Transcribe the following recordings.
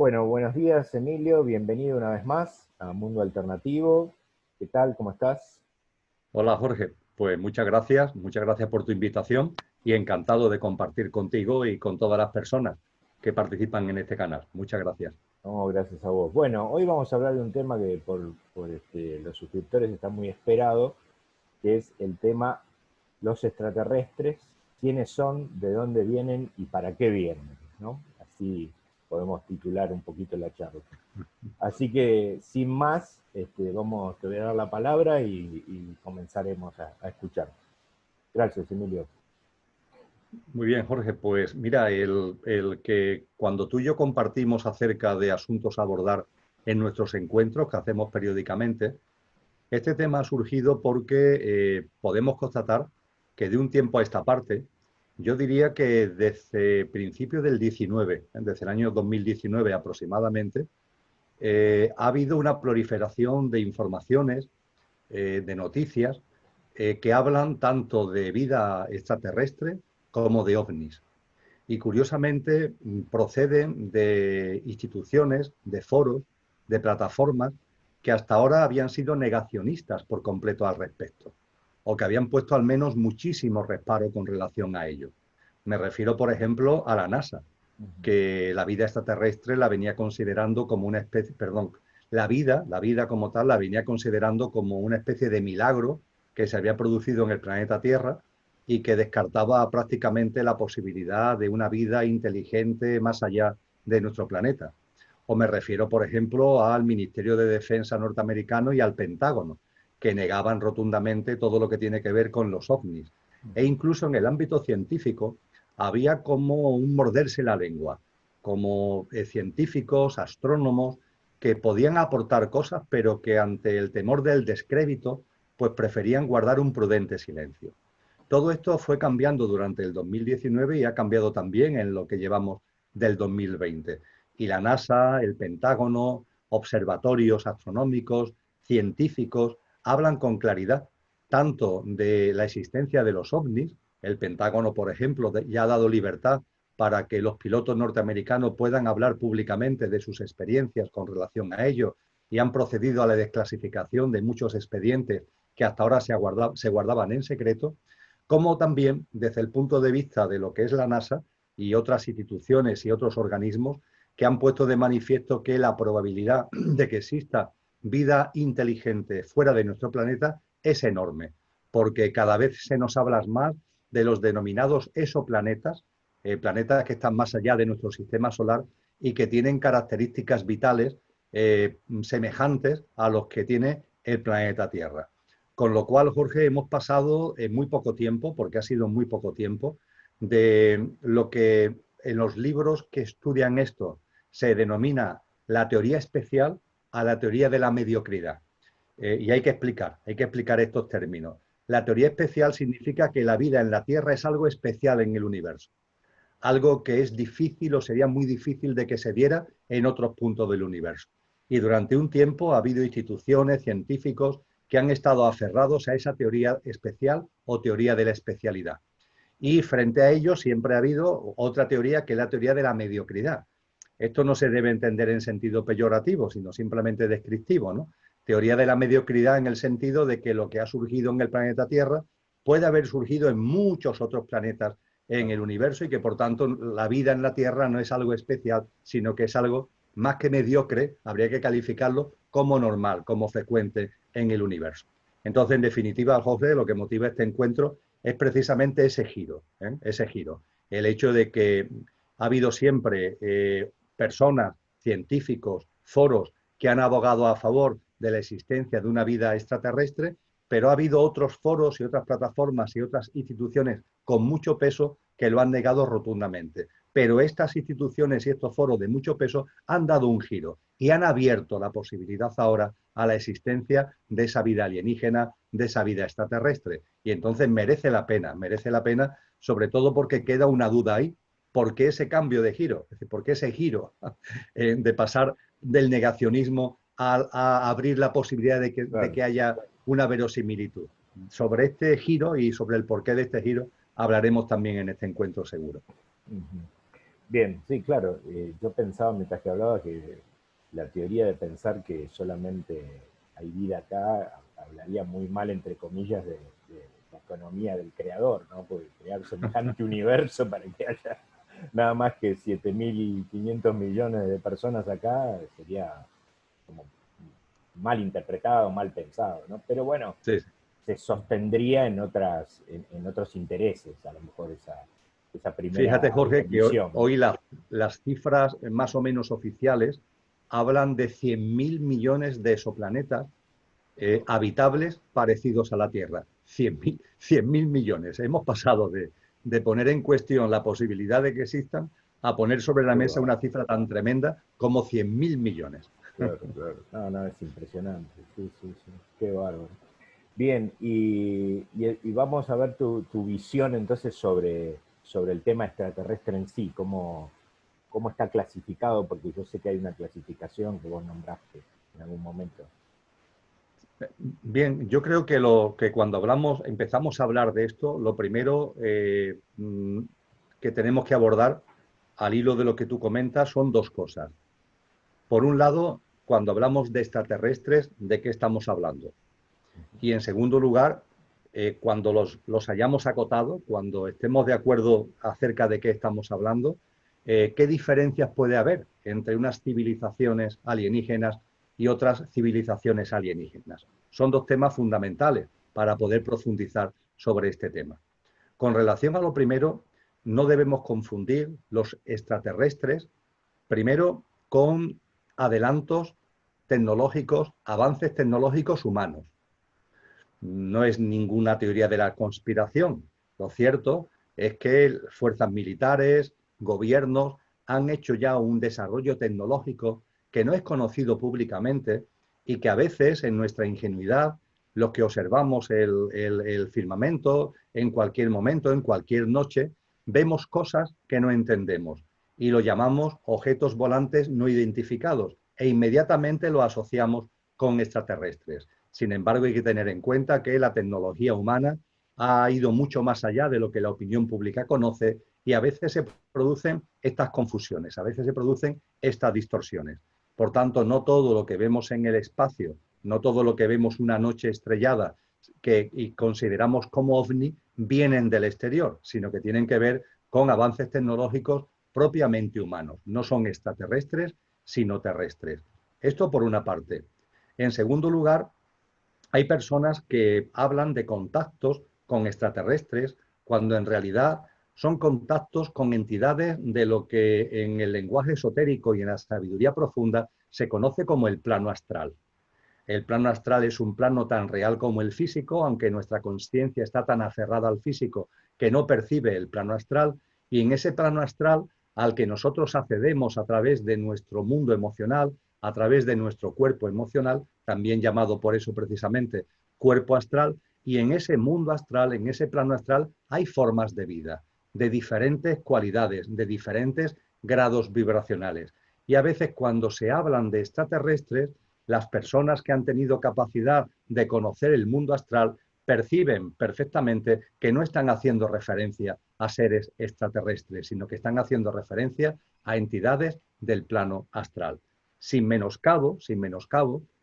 Bueno, buenos días, Emilio. Bienvenido una vez más a Mundo Alternativo. ¿Qué tal? ¿Cómo estás? Hola Jorge, pues muchas gracias por tu invitación y encantado de compartir contigo y con todas las personas que participan en este canal. Muchas gracias. No, gracias a vos. Bueno, hoy vamos a hablar de un tema que los suscriptores está muy esperado, que es el tema los extraterrestres, quiénes son, de dónde vienen y para qué vienen, ¿no? Así podemos titular un poquito la charla. Así que, sin más, te voy a dar la palabra y comenzaremos a escuchar. Gracias, Emilio. Muy bien, Jorge, pues mira, el que cuando tú y yo compartimos acerca de asuntos a abordar en nuestros encuentros que hacemos periódicamente, este tema ha surgido porque podemos constatar que de un tiempo a esta parte, yo diría que desde principios del 19, desde el año 2019 aproximadamente, ha habido una proliferación de informaciones, de noticias, que hablan tanto de vida extraterrestre como de ovnis. Y curiosamente proceden de instituciones, de foros, de plataformas que hasta ahora habían sido negacionistas por completo al respecto, o que habían puesto al menos muchísimo reparo con relación a ello. Me refiero, por ejemplo, a la NASA, que la vida extraterrestre la venía considerando como una especie, perdón, la vida como tal, la venía considerando como una especie de milagro que se había producido en el planeta Tierra y que descartaba prácticamente la posibilidad de una vida inteligente más allá de nuestro planeta. O me refiero, por ejemplo, al Ministerio de Defensa norteamericano y al Pentágono, que negaban rotundamente todo lo que tiene que ver con los ovnis. E incluso en el ámbito científico había como un morderse la lengua, como científicos, astrónomos, que podían aportar cosas, pero que ante el temor del descrédito, pues preferían guardar un prudente silencio. Todo esto fue cambiando durante el 2019 y ha cambiado también en lo que llevamos del 2020. Y la NASA, el Pentágono, observatorios astronómicos, científicos, hablan con claridad tanto de la existencia de los ovnis. El Pentágono, por ejemplo, ya ha dado libertad para que los pilotos norteamericanos puedan hablar públicamente de sus experiencias con relación a ello y han procedido a la desclasificación de muchos expedientes que hasta ahora se guardaban en secreto, como también desde el punto de vista de lo que es la NASA y otras instituciones y otros organismos que han puesto de manifiesto que la probabilidad de que exista vida inteligente fuera de nuestro planeta es enorme, porque cada vez se nos habla más de los denominados exoplanetas, planetas que están más allá de nuestro sistema solar y que tienen características vitales semejantes a los que tiene el planeta Tierra. Con lo cual, Jorge, hemos pasado en muy poco tiempo, porque ha sido muy poco tiempo, de lo que en los libros que estudian esto se denomina la teoría especial a la teoría de la mediocridad. Y hay que explicar estos términos. La teoría especial significa que la vida en la Tierra es algo especial en el universo, algo que es difícil o sería muy difícil de que se diera en otros puntos del universo. Y durante un tiempo ha habido instituciones, científicos, que han estado aferrados a esa teoría especial o teoría de la especialidad. Y frente a ello siempre ha habido otra teoría que es la teoría de la mediocridad. Esto no se debe entender en sentido peyorativo, sino simplemente descriptivo, ¿no? Teoría de la mediocridad en el sentido de que lo que ha surgido en el planeta Tierra puede haber surgido en muchos otros planetas en el universo y que por tanto la vida en la Tierra no es algo especial, sino que es algo más que mediocre, habría que calificarlo como normal, como frecuente en el universo. Entonces, en definitiva, José, lo que motiva este encuentro es precisamente ese giro, ese giro. El hecho de que ha habido siempre personas, científicos, foros que han abogado a favor de la existencia de una vida extraterrestre, pero ha habido otros foros y otras plataformas y otras instituciones con mucho peso que lo han negado rotundamente. Pero estas instituciones y estos foros de mucho peso han dado un giro y han abierto la posibilidad ahora a la existencia de esa vida alienígena, de esa vida extraterrestre. Y entonces merece la pena, sobre todo porque queda una duda ahí. ¿Por qué ese cambio de giro? Es decir, ¿por qué ese giro de pasar del negacionismo a abrir la posibilidad de Claro. que haya una verosimilitud? Sobre este giro y sobre el porqué de este giro hablaremos también en este encuentro seguro. Ujú. Bien, sí, claro. Yo pensaba mientras que hablaba que la teoría de pensar que solamente hay vida acá hablaría muy mal, entre comillas, de la economía del creador, ¿no? Porque crear semejante universo para que haya nada más que 7.500 millones de personas acá sería como mal interpretado, mal pensado, ¿no? Pero bueno, Sí, sí. se sostendría en otros intereses, a lo mejor esa Fíjate, primera Jorge, que visión. hoy las cifras más o menos oficiales hablan de 100.000 millones de exoplanetas habitables parecidos a la Tierra. 100.000 millones. Hemos pasado de poner en cuestión la posibilidad de que existan a poner sobre la Qué mesa una bárbaro. cifra tan tremenda como 100.000 millones. Claro, claro. No, no, es impresionante. Sí, sí, sí. Qué bárbaro. Bien, y vamos a ver tu visión entonces sobre el tema extraterrestre en sí, cómo está clasificado, porque yo sé que hay una clasificación que vos nombraste en algún momento. Bien, yo creo que cuando empezamos a hablar de esto, lo primero que tenemos que abordar al hilo de lo que tú comentas son dos cosas. Por un lado, cuando hablamos de extraterrestres, ¿de qué estamos hablando? Y en segundo lugar, cuando los hayamos acotado, cuando estemos de acuerdo acerca de qué estamos hablando, ¿qué diferencias puede haber entre unas civilizaciones alienígenas y otras civilizaciones alienígenas? Son dos temas fundamentales para poder profundizar sobre este tema. Con relación a lo primero, no debemos confundir los extraterrestres, primero, con adelantos tecnológicos, avances tecnológicos humanos. No es ninguna teoría de la conspiración. Lo cierto es que fuerzas militares, gobiernos han hecho ya un desarrollo tecnológico que no es conocido públicamente y que a veces en nuestra ingenuidad, los que observamos el firmamento en cualquier momento, en cualquier noche, vemos cosas que no entendemos y lo llamamos objetos volantes no identificados e inmediatamente lo asociamos con extraterrestres. Sin embargo, hay que tener en cuenta que la tecnología humana ha ido mucho más allá de lo que la opinión pública conoce y a veces se producen estas confusiones, a veces se producen estas distorsiones. Por tanto, no todo lo que vemos en el espacio, no todo lo que vemos una noche estrellada y consideramos como ovni vienen del exterior, sino que tienen que ver con avances tecnológicos propiamente humanos. No son extraterrestres, sino terrestres. Esto por una parte. En segundo lugar, hay personas que hablan de contactos con extraterrestres cuando en realidad son contactos con entidades de lo que en el lenguaje esotérico y en la sabiduría profunda se conoce como el plano astral. El plano astral es un plano tan real como el físico, aunque nuestra conciencia está tan aferrada al físico que no percibe el plano astral, y en ese plano astral al que nosotros accedemos a través de nuestro mundo emocional, a través de nuestro cuerpo emocional, también llamado por eso precisamente cuerpo astral, y en ese mundo astral, en ese plano astral, hay formas de vida, de diferentes cualidades, de diferentes grados vibracionales. Y a veces cuando se hablan de extraterrestres, las personas que han tenido capacidad de conocer el mundo astral perciben perfectamente que no están haciendo referencia a seres extraterrestres, sino que están haciendo referencia a entidades del plano astral. Sin menoscabo,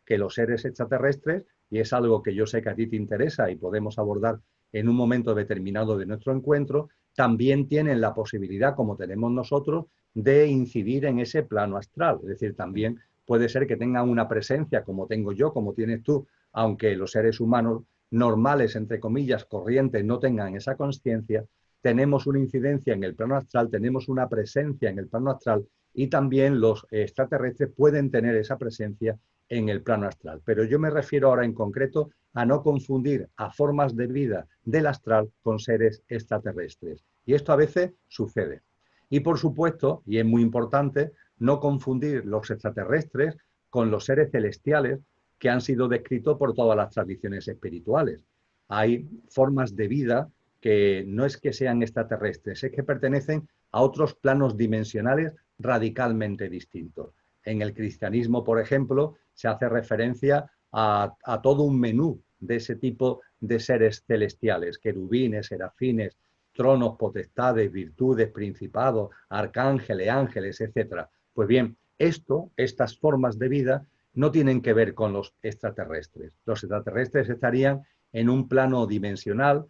que los seres extraterrestres, y es algo que yo sé que a ti te interesa y podemos abordar en un momento determinado de nuestro encuentro, también tienen la posibilidad, como tenemos nosotros, de incidir en ese plano astral. Es decir, también puede ser que tengan una presencia como tengo yo, como tienes tú, aunque los seres humanos normales, entre comillas, corrientes, no tengan esa conciencia, tenemos una incidencia en el plano astral, tenemos una presencia en el plano astral y también los extraterrestres pueden tener esa presencia en el plano astral. Pero yo me refiero ahora en concreto a no confundir a formas de vida del astral con seres extraterrestres. Y esto a veces sucede. Y por supuesto, y es muy importante, no confundir los extraterrestres con los seres celestiales que han sido descritos por todas las tradiciones espirituales. Hay formas de vida que no es que sean extraterrestres, es que pertenecen a otros planos dimensionales radicalmente distintos. En el cristianismo, por ejemplo, se hace referencia a todo un menú de ese tipo de seres celestiales, querubines, serafines, tronos, potestades, virtudes, principados, arcángeles, ángeles, etcétera. Pues bien, estas formas de vida no tienen que ver con los extraterrestres. Los extraterrestres estarían en un plano dimensional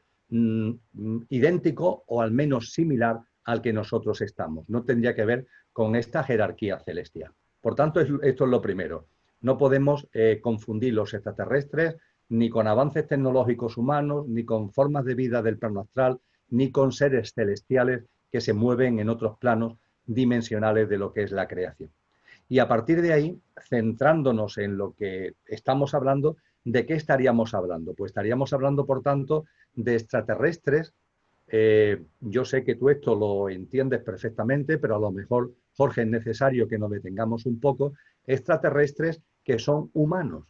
idéntico o al menos similar al que nosotros estamos. No tendría que ver con esta jerarquía celestial. Por tanto, esto es lo primero. No podemos confundir los extraterrestres ni con avances tecnológicos humanos, ni con formas de vida del plano astral, ni con seres celestiales que se mueven en otros planos dimensionales de lo que es la creación. Y a partir de ahí, centrándonos en lo que estamos hablando, ¿de qué estaríamos hablando? Pues estaríamos hablando, por tanto, de extraterrestres. Yo sé que tú esto lo entiendes perfectamente, pero a lo mejor, Jorge, es necesario que nos detengamos un poco. Extraterrestres que son humanos.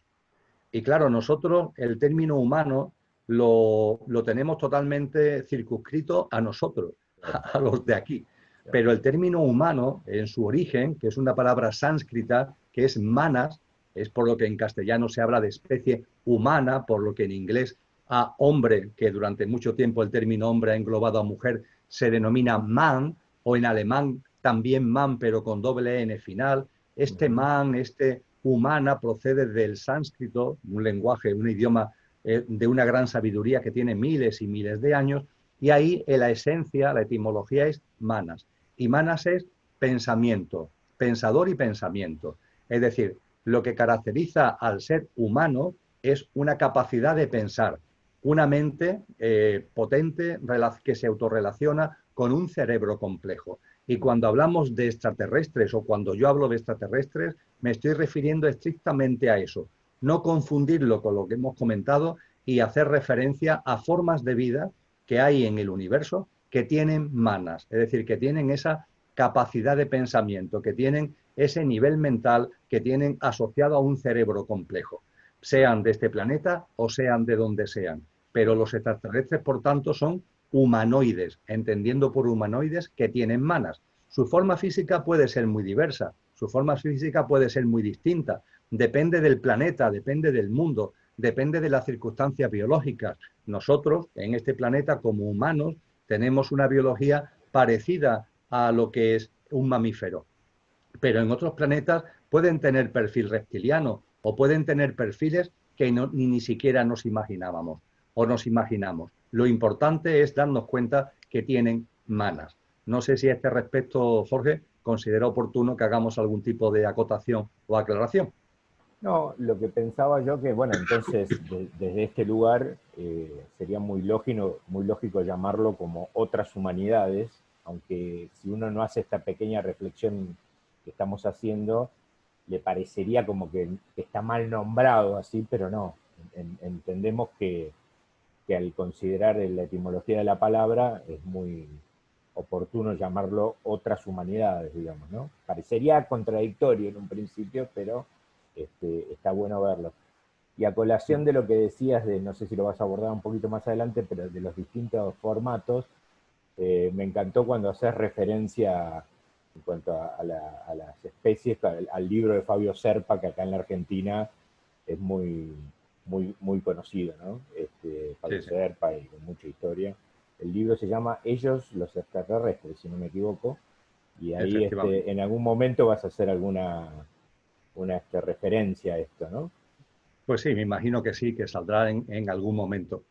Y claro, nosotros el término humano lo tenemos totalmente circunscrito a nosotros, a los de aquí. Pero el término humano, en su origen, que es una palabra sánscrita, que es manas, es por lo que en castellano se habla de especie humana, por lo que en inglés a hombre, que durante mucho tiempo el término hombre ha englobado a mujer, se denomina man, o en alemán también man, pero con doble N final. Este man, este humana, procede del sánscrito, un lenguaje, un idioma de una gran sabiduría que tiene miles y miles de años, y ahí la esencia, la etimología es manas. Y manas es pensamiento, pensador y pensamiento. Es decir, lo que caracteriza al ser humano es una capacidad de pensar, una mente potente que se autorrelaciona con un cerebro complejo. Y cuando hablamos de extraterrestres o cuando yo hablo de extraterrestres, me estoy refiriendo estrictamente a eso. No confundirlo con lo que hemos comentado y hacer referencia a formas de vida que hay en el universo que tienen manas, es decir, que tienen esa capacidad de pensamiento, que tienen ese nivel mental que tienen asociado a un cerebro complejo, sean de este planeta o sean de donde sean. Pero los extraterrestres, por tanto, son humanoides, entendiendo por humanoides que tienen manas. Su forma física puede ser muy diversa, su forma física puede ser muy distinta, depende del planeta, depende del mundo, depende de las circunstancias biológicas. Nosotros, en este planeta, como humanos, tenemos una biología parecida a lo que es un mamífero. Pero en otros planetas pueden tener perfil reptiliano o pueden tener perfiles que ni siquiera nos imaginábamos o nos imaginamos. Lo importante es darnos cuenta que tienen manas. No sé si a este respecto, Jorge, considera oportuno que hagamos algún tipo de acotación o aclaración. No, lo que pensaba yo que, bueno, entonces desde este lugar sería muy lógico llamarlo como otras humanidades, aunque si uno no hace esta pequeña reflexión que estamos haciendo, le parecería como que está mal nombrado así, pero no. Entendemos que al considerar la etimología de la palabra es muy oportuno llamarlo otras humanidades, digamos, ¿no? Parecería contradictorio en un principio, pero está bueno verlo. Y a colación de lo que decías, no sé si lo vas a abordar un poquito más adelante, pero de los distintos formatos, me encantó cuando haces referencia en cuanto a las especies, al libro de Fabio Serpa, que acá en la Argentina es muy conocido, ¿no? Fabio Serpa y con mucha historia. El libro se llama Ellos, los extraterrestres, si no me equivoco, y ahí en algún momento vas a hacer alguna referencia a esto, ¿no? Pues sí, me imagino que sí, que saldrá en algún momento.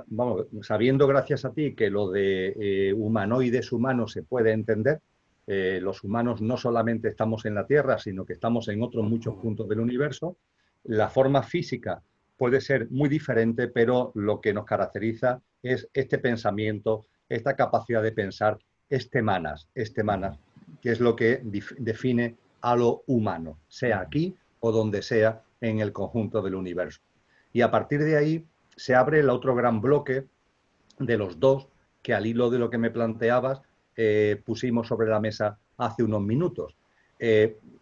Vamos, sabiendo gracias a ti que lo de humanoides humanos se puede entender, los humanos no solamente estamos en la Tierra, sino que estamos en otros muchos puntos del universo, la forma física puede ser muy diferente, pero lo que nos caracteriza es este pensamiento, esta capacidad de pensar, manas, que es lo que define a lo humano, sea aquí o donde sea en el conjunto del universo. Y a partir de ahí se abre el otro gran bloque de los dos que al hilo de lo que me planteabas pusimos sobre la mesa hace unos minutos.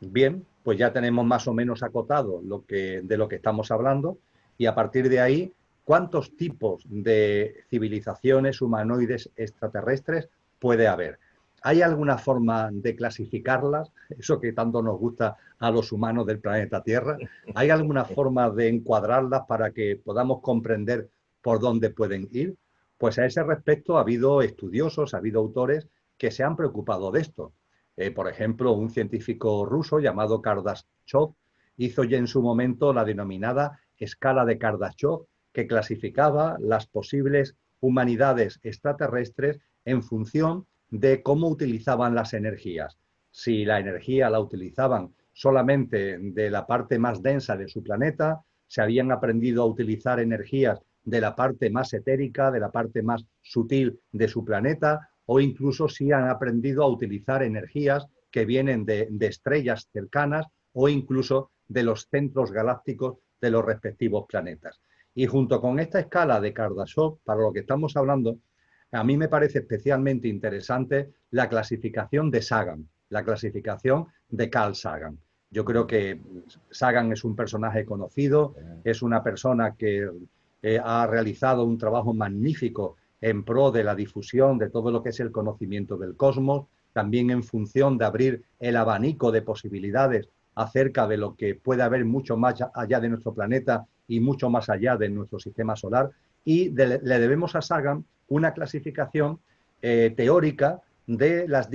Bien, pues ya tenemos más o menos acotado de lo que estamos hablando y a partir de ahí, ¿cuántos tipos de civilizaciones humanoides extraterrestres puede haber? ¿Hay alguna forma de clasificarlas? Eso que tanto nos gusta a los humanos del planeta Tierra. ¿Hay alguna forma de encuadrarlas para que podamos comprender por dónde pueden ir? Pues a ese respecto ha habido estudiosos, ha habido autores que se han preocupado de esto. Por ejemplo, un científico ruso llamado Kardashev hizo ya en su momento la denominada escala de Kardashev, que clasificaba las posibles humanidades extraterrestres en función de cómo utilizaban las energías. Si la energía la utilizaban solamente de la parte más densa de su planeta, se habían aprendido a utilizar energías de la parte más etérica, de la parte más sutil de su planeta, o incluso si han aprendido a utilizar energías que vienen de estrellas cercanas o incluso de los centros galácticos de los respectivos planetas. Y junto con esta escala de Kardashev, para lo que estamos hablando, a mí me parece especialmente interesante la clasificación de Sagan, la clasificación de Carl Sagan. Yo creo que Sagan es un personaje conocido, es una persona que ha realizado un trabajo magnífico en pro de la difusión de todo lo que es el conocimiento del cosmos, también en función de abrir el abanico de posibilidades acerca de lo que puede haber mucho más allá de nuestro planeta y mucho más allá de nuestro sistema solar. Y le debemos a Sagan una clasificación teórica de los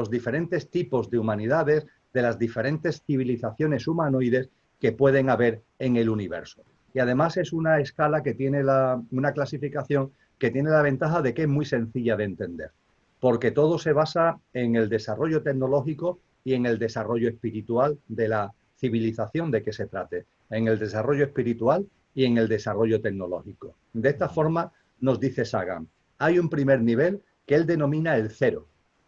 diferentes tipos de humanidades, de las diferentes civilizaciones humanoides que pueden haber en el universo. Y además es una escala que tiene una clasificación que tiene la ventaja de que es muy sencilla de entender, porque todo se basa en el desarrollo tecnológico y en el desarrollo espiritual de la civilización de que se trate, en el desarrollo espiritual y en el desarrollo tecnológico. De esta forma nos dice Sagan, hay un primer nivel que él denomina el 0.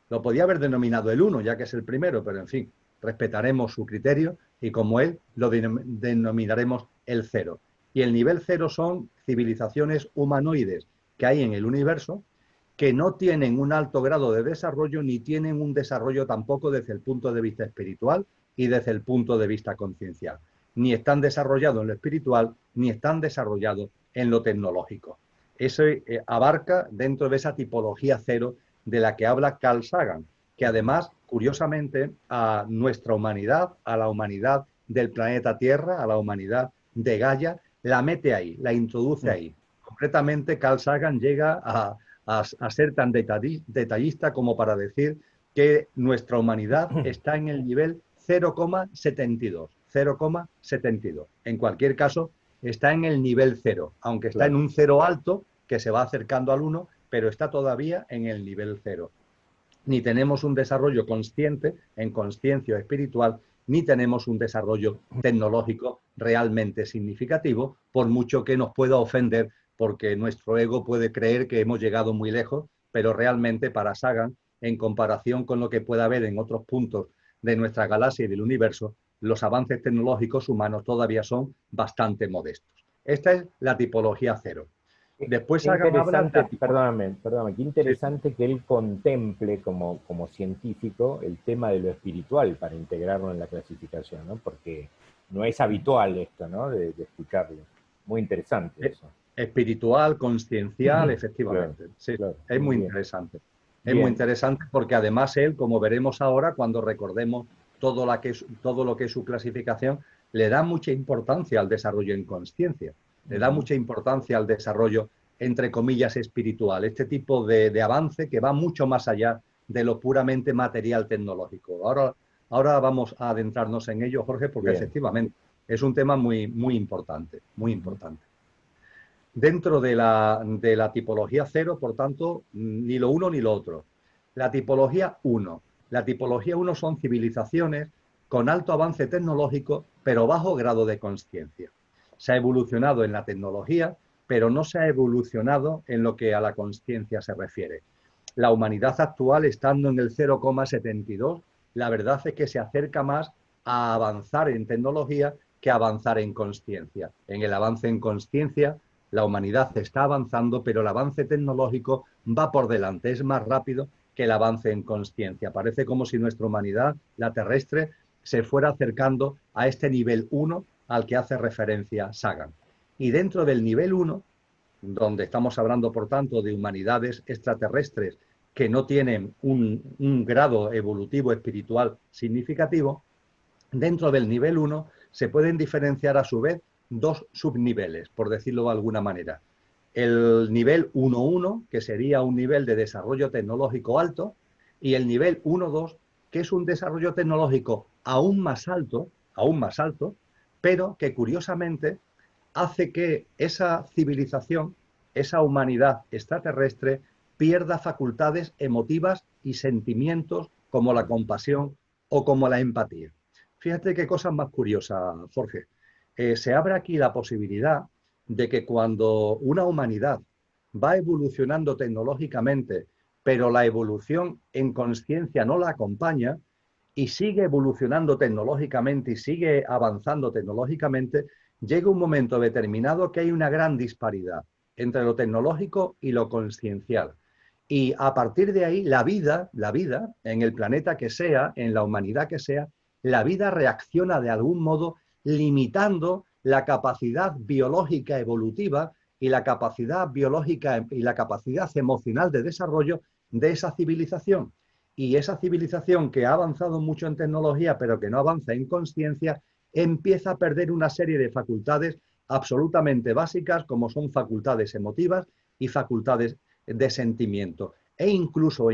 Lo podía haber denominado el 1, ya que es el primero, pero en fin, respetaremos su criterio y como él lo denominaremos el 0. Y el nivel 0 son civilizaciones humanoides que hay en el universo que no tienen un alto grado de desarrollo ni tienen un desarrollo tampoco desde el punto de vista espiritual y desde el punto de vista conciencial. Ni están desarrollados en lo espiritual ni están desarrollados en lo tecnológico. Eso abarca dentro de esa tipología 0 de la que habla Carl Sagan, que además, curiosamente, a nuestra humanidad, a la humanidad del planeta Tierra, a la humanidad de Gaia, la mete ahí, la introduce ahí. Concretamente, Carl Sagan llega a ser tan detallista como para decir que nuestra humanidad está en el nivel 0,72. 0,72. En cualquier caso, está en el nivel 0, aunque está en un 0 alto que se va acercando al 1, pero está todavía en el nivel 0. Ni tenemos un desarrollo consciente, en consciencia espiritual, ni tenemos un desarrollo tecnológico realmente significativo, por mucho que nos pueda ofender, porque nuestro ego puede creer que hemos llegado muy lejos, pero realmente para Sagan, en comparación con lo que pueda haber en otros puntos de nuestra galaxia y del universo, los avances tecnológicos humanos todavía son bastante modestos. Esta es la tipología 0. Después Sagan habla de perdóname, qué interesante que él contemple como científico el tema de lo espiritual para integrarlo en la clasificación, ¿no? Porque no es habitual esto, ¿no? De escucharlo. Muy interesante eso. Espiritual, consciencial, efectivamente. Claro, sí, claro, es muy interesante. Es muy interesante porque además él, como veremos ahora, cuando recordemos todo lo que es su clasificación, le da mucha importancia al desarrollo en consciencia. Le da mucha importancia al desarrollo, entre comillas, espiritual. Este tipo de avance que va mucho más allá de lo puramente material tecnológico. Ahora vamos a adentrarnos en ello, Jorge, porque efectivamente es un tema muy, muy importante, muy importante. Dentro de la tipología 0, por tanto, ni lo uno ni lo otro. La tipología 1. La tipología 1 son civilizaciones con alto avance tecnológico, pero bajo grado de consciencia. Se ha evolucionado en la tecnología, pero no se ha evolucionado en lo que a la consciencia se refiere. La humanidad actual, estando en el 0,72, la verdad es que se acerca más a avanzar en tecnología que a avanzar en consciencia. En el avance en consciencia, la humanidad está avanzando, pero el avance tecnológico va por delante, es más rápido que el avance en consciencia. Parece como si nuestra humanidad, la terrestre, se fuera acercando a este nivel 1 al que hace referencia Sagan. Y dentro del nivel 1, donde estamos hablando, por tanto, de humanidades extraterrestres que no tienen un grado evolutivo espiritual significativo, dentro del nivel 1 se pueden diferenciar a su vez dos subniveles, por decirlo de alguna manera. el nivel 1.1, que sería un nivel de desarrollo tecnológico alto, y el nivel 1.2, que es un desarrollo tecnológico aún más alto, pero que curiosamente hace que esa civilización, esa humanidad extraterrestre, pierda facultades emotivas y sentimientos como la compasión o como la empatía. Fíjate qué cosa más curiosa, Jorge. Se abre aquí la posibilidad de que cuando una humanidad va evolucionando tecnológicamente, pero la evolución en conciencia no la acompaña y sigue evolucionando tecnológicamente y sigue avanzando tecnológicamente, llega un momento determinado que hay una gran disparidad entre lo tecnológico y lo consciencial. Y a partir de ahí, la vida, en el planeta que sea, en la humanidad que sea, la vida reacciona de algún modo limitando la capacidad biológica evolutiva y la capacidad biológica y la capacidad emocional de desarrollo de esa civilización. Y esa civilización que ha avanzado mucho en tecnología, pero que no avanza en conciencia, empieza a perder una serie de facultades absolutamente básicas, como son facultades emotivas y facultades de sentimiento. E incluso,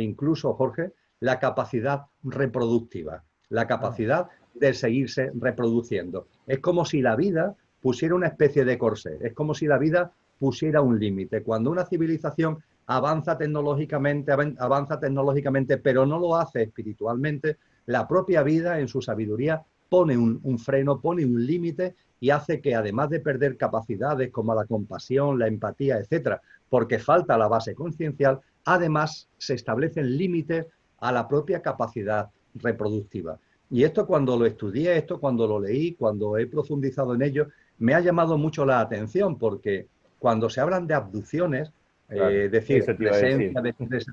Jorge, la capacidad reproductiva, la capacidad de seguirse reproduciendo. Es como si la vida pusiera una especie de corsé, es como si la vida pusiera un límite. Cuando una civilización avanza tecnológicamente, pero no lo hace espiritualmente, la propia vida en su sabiduría pone un freno, pone un límite y hace que además de perder capacidades como la compasión, la empatía, etcétera, porque falta la base conciencial, además se establecen límites a la propia capacidad reproductiva. Y esto cuando lo estudié, esto cuando lo leí, cuando he profundizado en ello, me ha llamado mucho la atención porque cuando se hablan de abducciones, Claro, es decir, eso te iba a decir. presencia de seres,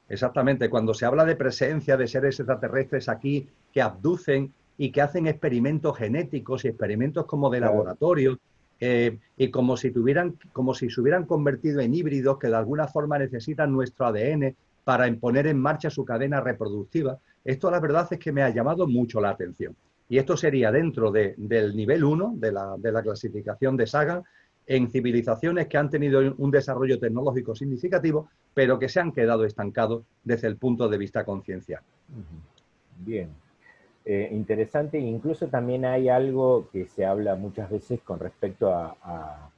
exactamente, cuando se habla de presencia de seres extraterrestres aquí que abducen y que hacen experimentos genéticos y experimentos como de Claro. laboratorio, y como si se hubieran convertido en híbridos que de alguna forma necesitan nuestro ADN para poner en marcha su cadena reproductiva. Esto la verdad es que me ha llamado mucho la atención. Y esto sería dentro del nivel 1 de la clasificación de Sagan, en civilizaciones que han tenido un desarrollo tecnológico significativo, pero que se han quedado estancados desde el punto de vista conciencial. Bien. Interesante, incluso también hay algo que se habla muchas veces con respecto a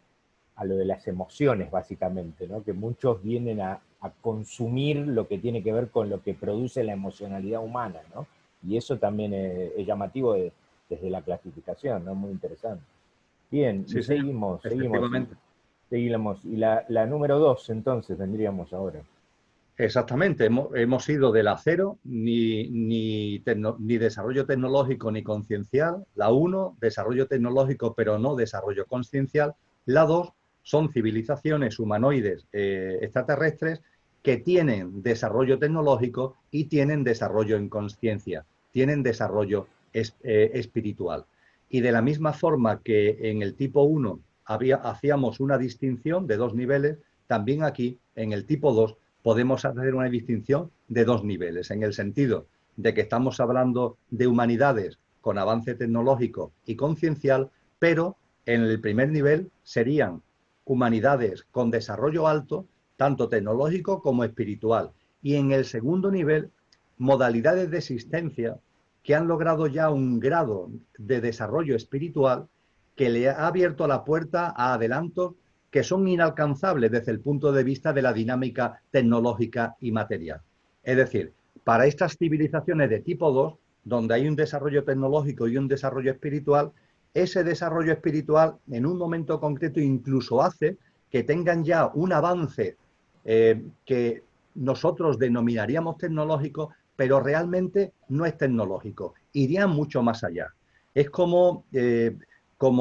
lo de las emociones, básicamente, ¿no? Que muchos vienen a consumir lo que tiene que ver con lo que produce la emocionalidad humana, ¿no? Y eso también es llamativo desde la clasificación, ¿no? Muy interesante. Bien, y Sí, señor, efectivamente. seguimos. Y la número 2, entonces, tendríamos ahora. Exactamente, hemos ido de la cero, ni desarrollo tecnológico ni conciencial. La 1, desarrollo tecnológico, pero no desarrollo conciencial. La 2, son civilizaciones humanoides extraterrestres que tienen desarrollo tecnológico y tienen desarrollo en conciencia, tienen desarrollo espiritual. Y de la misma forma que en el tipo 1 hacíamos una distinción de 2 niveles, también aquí, en el tipo 2, podemos hacer una distinción de 2 niveles, en el sentido de que estamos hablando de humanidades con avance tecnológico y conciencial, pero en el primer nivel serían humanidades con desarrollo alto, tanto tecnológico como espiritual. Y en el segundo nivel, modalidades de existencia que han logrado ya un grado de desarrollo espiritual que le ha abierto la puerta a adelantos que son inalcanzables desde el punto de vista de la dinámica tecnológica y material. Es decir, para estas civilizaciones de tipo 2, donde hay un desarrollo tecnológico y un desarrollo espiritual, ese desarrollo espiritual en un momento concreto incluso hace que tengan ya un avance que nosotros denominaríamos tecnológico, pero realmente no es tecnológico, iría mucho más allá. Es como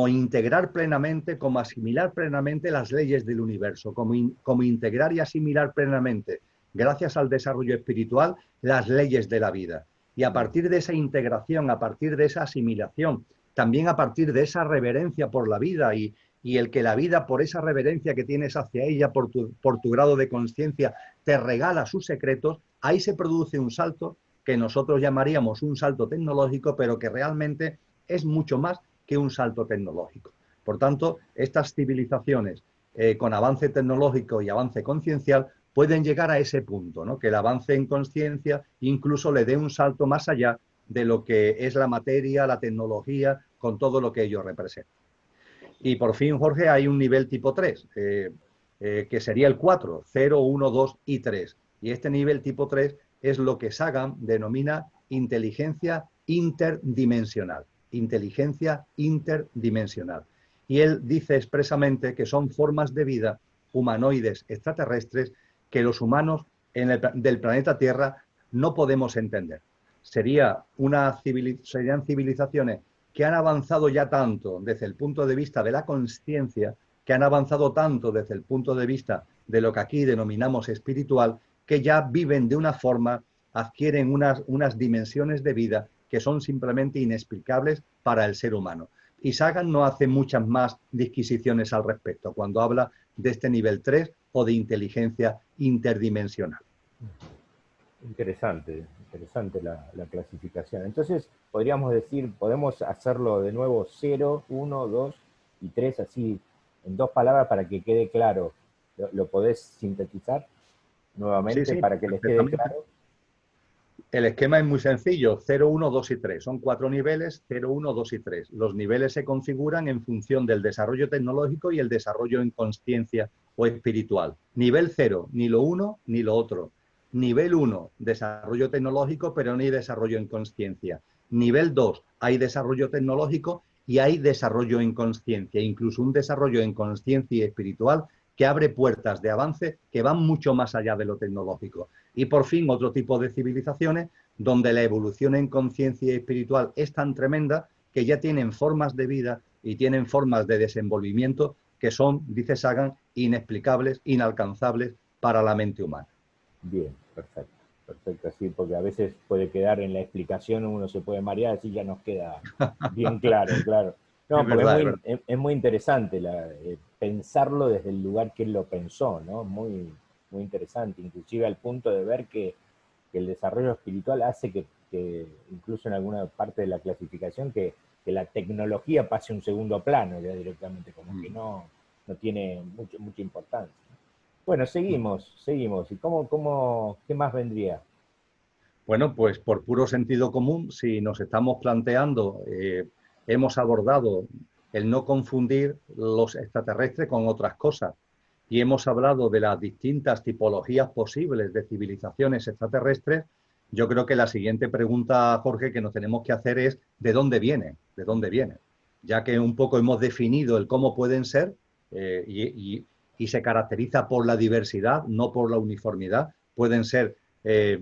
integrar plenamente, como asimilar plenamente las leyes del universo, como integrar y asimilar plenamente, gracias al desarrollo espiritual, las leyes de la vida. Y a partir de esa integración, a partir de esa asimilación, también a partir de esa reverencia por la vida y el que la vida, por esa reverencia que tienes hacia ella, por tu grado de conciencia, te regala sus secretos, ahí se produce un salto que nosotros llamaríamos un salto tecnológico, pero que realmente es mucho más que un salto tecnológico. Por tanto, estas civilizaciones con avance tecnológico y avance conciencial, pueden llegar a ese punto, ¿no? Que el avance en conciencia incluso le dé un salto más allá de lo que es la materia, la tecnología, con todo lo que ello representa. Y por fin, Jorge, hay un nivel tipo 3, que sería el 4, 0, 1, 2 y 3. Y este nivel tipo 3 es lo que Sagan denomina inteligencia interdimensional. Inteligencia interdimensional. Y él dice expresamente que son formas de vida humanoides extraterrestres que los humanos del planeta Tierra no podemos entender. Serían civilizaciones que han avanzado ya tanto desde el punto de vista de la consciencia, que han avanzado tanto desde el punto de vista de lo que aquí denominamos espiritual, que ya viven de una forma, adquieren unas dimensiones de vida que son simplemente inexplicables para el ser humano. Y Sagan no hace muchas más disquisiciones al respecto cuando habla de este nivel 3 o de inteligencia interdimensional. Interesante, interesante la clasificación. Entonces, podríamos decir, podemos hacerlo de nuevo 0, 1, 2 y 3, así en dos palabras para que quede claro. ¿Lo podés sintetizar nuevamente Sí, para que les quede claro? El esquema es muy sencillo, 0, 1, 2 y 3. Son 4 niveles, 0, 1, 2 y 3. Los niveles se configuran en función del desarrollo tecnológico y el desarrollo en consciencia o espiritual. Nivel 0, ni lo uno ni lo otro. Nivel 1, desarrollo tecnológico, pero no hay desarrollo en consciencia. Nivel 2, hay desarrollo tecnológico y hay desarrollo en consciencia, incluso un desarrollo en consciencia y espiritual que abre puertas de avance que van mucho más allá de lo tecnológico. Y por fin otro tipo de civilizaciones donde la evolución en conciencia espiritual es tan tremenda que ya tienen formas de vida y tienen formas de desenvolvimiento que son, dice Sagan, inexplicables, inalcanzables para la mente humana. Bien, perfecto, perfecto, sí, porque a veces puede quedar en la explicación, uno se puede marear, así ya nos queda bien claro, claro. Es No, porque verdad, es verdad. es muy interesante pensarlo desde el lugar que él lo pensó, ¿no? Muy interesante, inclusive al punto de ver que el desarrollo espiritual hace que incluso en alguna parte de la clasificación, que la tecnología pase a un segundo plano ya directamente, como que no tiene mucha importancia. Bueno, seguimos. ¿Y qué más vendría? Bueno, pues por puro sentido común, si nos estamos planteando, hemos abordado el no confundir los extraterrestres con otras cosas y hemos hablado de las distintas tipologías posibles de civilizaciones extraterrestres, yo creo que la siguiente pregunta, Jorge, que nos tenemos que hacer es ¿de dónde vienen? ¿De dónde vienen? Ya que un poco hemos definido el cómo pueden ser y se caracteriza por la diversidad, no por la uniformidad, pueden ser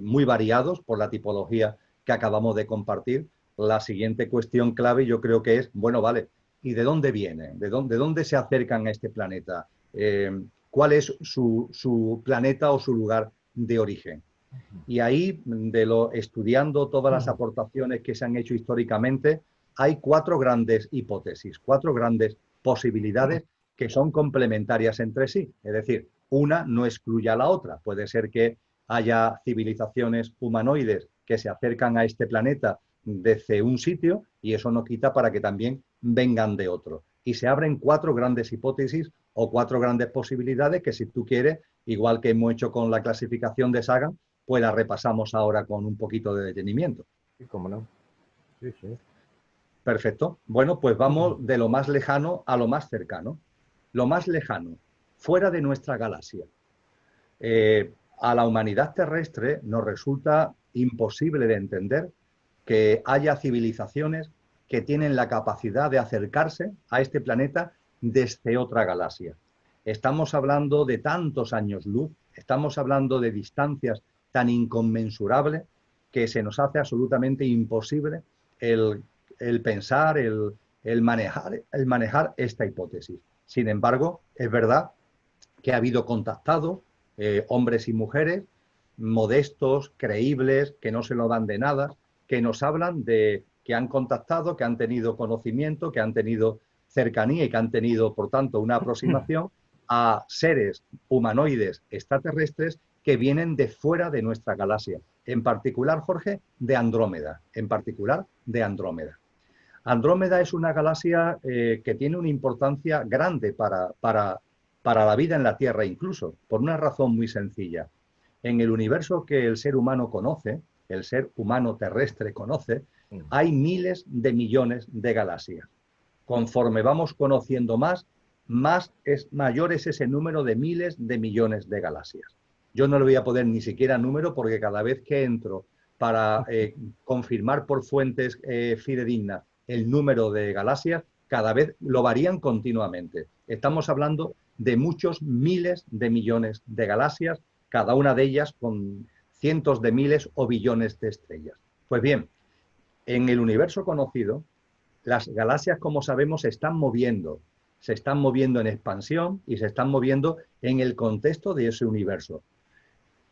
muy variados por la tipología que acabamos de compartir. La siguiente cuestión clave yo creo que es, bueno, vale, ¿y de dónde vienen? ¿De dónde se acercan a este planeta? ¿Cuál es su planeta o su lugar de origen? Y ahí, estudiando todas las aportaciones que se han hecho históricamente, hay 4 grandes hipótesis, 4 grandes posibilidades que son complementarias entre sí. Es decir, una no excluye a la otra. Puede ser que haya civilizaciones humanoides que se acercan a este planeta desde un sitio y eso no quita para que también vengan de otro. Y se abren 4 grandes hipótesis o 4 grandes posibilidades que, si tú quieres, igual que hemos hecho con la clasificación de Sagan, pues la repasamos ahora con un poquito de detenimiento. Sí, cómo no. Sí, sí. Perfecto. Bueno, pues vamos de lo más lejano a lo más cercano. Lo más lejano, fuera de nuestra galaxia. A la humanidad terrestre nos resulta imposible de entender que haya civilizaciones que tienen la capacidad de acercarse a este planeta desde otra galaxia. Estamos hablando de tantos años luz, estamos hablando de distancias tan inconmensurables que se nos hace absolutamente imposible el pensar, el manejar esta hipótesis. Sin embargo, es verdad que ha habido contactados, hombres y mujeres, modestos, creíbles, que no se lo dan de nada, que nos hablan de que han contactado, que han tenido conocimiento, que han tenido cercanía y que han tenido, por tanto, una aproximación a seres humanoides extraterrestres que vienen de fuera de nuestra galaxia. En particular, Jorge, de Andrómeda. En particular, de Andrómeda. Andrómeda es una galaxia que tiene una importancia grande para para la vida en la Tierra incluso, por una razón muy sencilla. En el universo que el ser humano conoce, el ser humano terrestre conoce, hay miles de millones de galaxias. Conforme vamos conociendo más, mayor es ese número de miles de millones de galaxias. Yo no le voy a poner ni siquiera número porque cada vez que entro para confirmar por fuentes fidedignas el número de galaxias, cada vez lo varían continuamente. Estamos hablando de muchos miles de millones de galaxias, cada una de ellas con cientos de miles o billones de estrellas. Pues bien, en el universo conocido, las galaxias, como sabemos, se están moviendo en expansión y se están moviendo en el contexto de ese universo.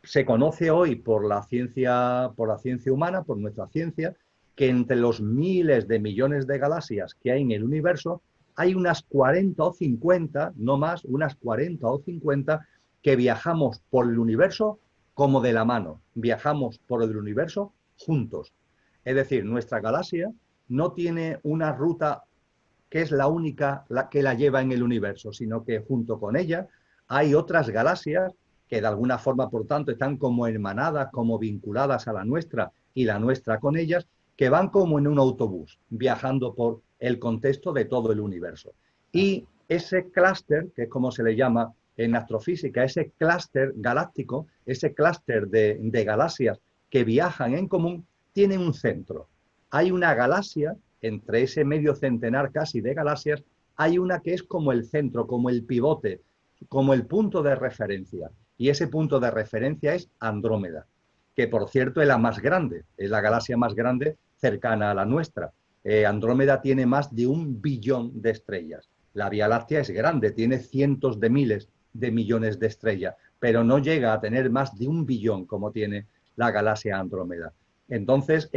Se conoce hoy por la ciencia humana, por nuestra ciencia, que entre los miles de millones de galaxias que hay en el universo, hay unas 40 o 50, no más, unas 40 o 50 que viajamos por el universo como de la mano, viajamos por el universo juntos. Es decir, nuestra galaxia no tiene una ruta que es la única que la lleva en el universo, sino que junto con ella hay otras galaxias que de alguna forma, por tanto, están como hermanadas, como vinculadas a la nuestra y la nuestra con ellas, que van como en un autobús, viajando por el contexto de todo el universo. Y ese clúster, que es como se le llama en astrofísica, ese clúster galáctico, ese clúster de galaxias que viajan en común, tiene un centro. Hay una galaxia, entre ese medio centenar casi de galaxias, hay una que es como el centro, como el pivote, como el punto de referencia. Y ese punto de referencia es Andrómeda, que por cierto es la más grande, es la galaxia más grande cercana a la nuestra. Andrómeda tiene más de 1 billón de estrellas. La Vía Láctea es grande, tiene cientos de miles de millones de estrellas, pero no llega a tener más de 1 billón como tiene la galaxia Andrómeda. Entonces,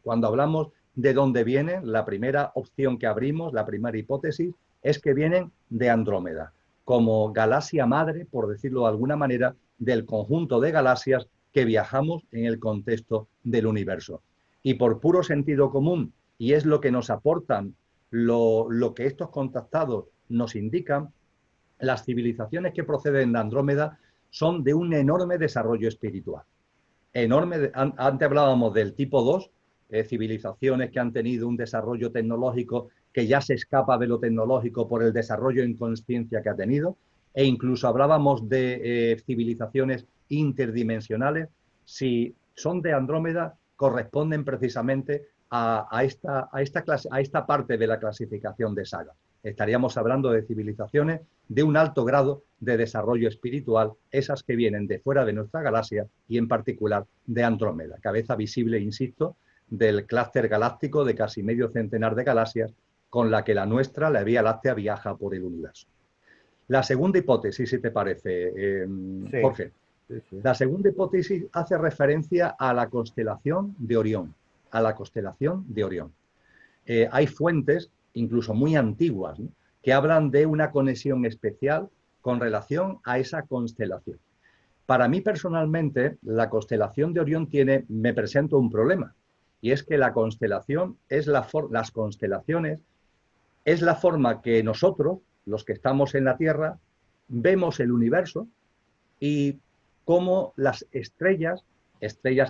cuando hablamos de dónde vienen, la primera opción que abrimos, la primera hipótesis, es que vienen de Andrómeda, como galaxia madre, por decirlo de alguna manera, del conjunto de galaxias que viajamos en el contexto del universo. Y por puro sentido común, y es lo que nos aportan, lo que estos contactados nos indican, las civilizaciones que proceden de Andrómeda son de un enorme desarrollo espiritual. Antes hablábamos del tipo 2, civilizaciones que han tenido un desarrollo tecnológico que ya se escapa de lo tecnológico por el desarrollo en conciencia que ha tenido, e incluso hablábamos de civilizaciones interdimensionales. Si son de Andrómeda, corresponden precisamente a esta parte de la clasificación de Saga. Estaríamos hablando de civilizaciones de un alto grado de desarrollo espiritual, esas que vienen de fuera de nuestra galaxia y en particular de Andrómeda, cabeza visible, insisto, del clúster galáctico de casi medio centenar de galaxias con la que la nuestra, la Vía Láctea, viaja por el universo. La segunda hipótesis, si te parece, Jorge. Sí. La segunda hipótesis hace referencia a la constelación de Orión. A la constelación de Orión. Hay fuentes, incluso muy antiguas, ¿no?, que hablan de una conexión especial con relación a esa constelación. Para mí personalmente, la constelación de Orión me presenta un problema, y es que la constelación las constelaciones es la forma que nosotros, los que estamos en la Tierra, vemos el universo y cómo las estrellas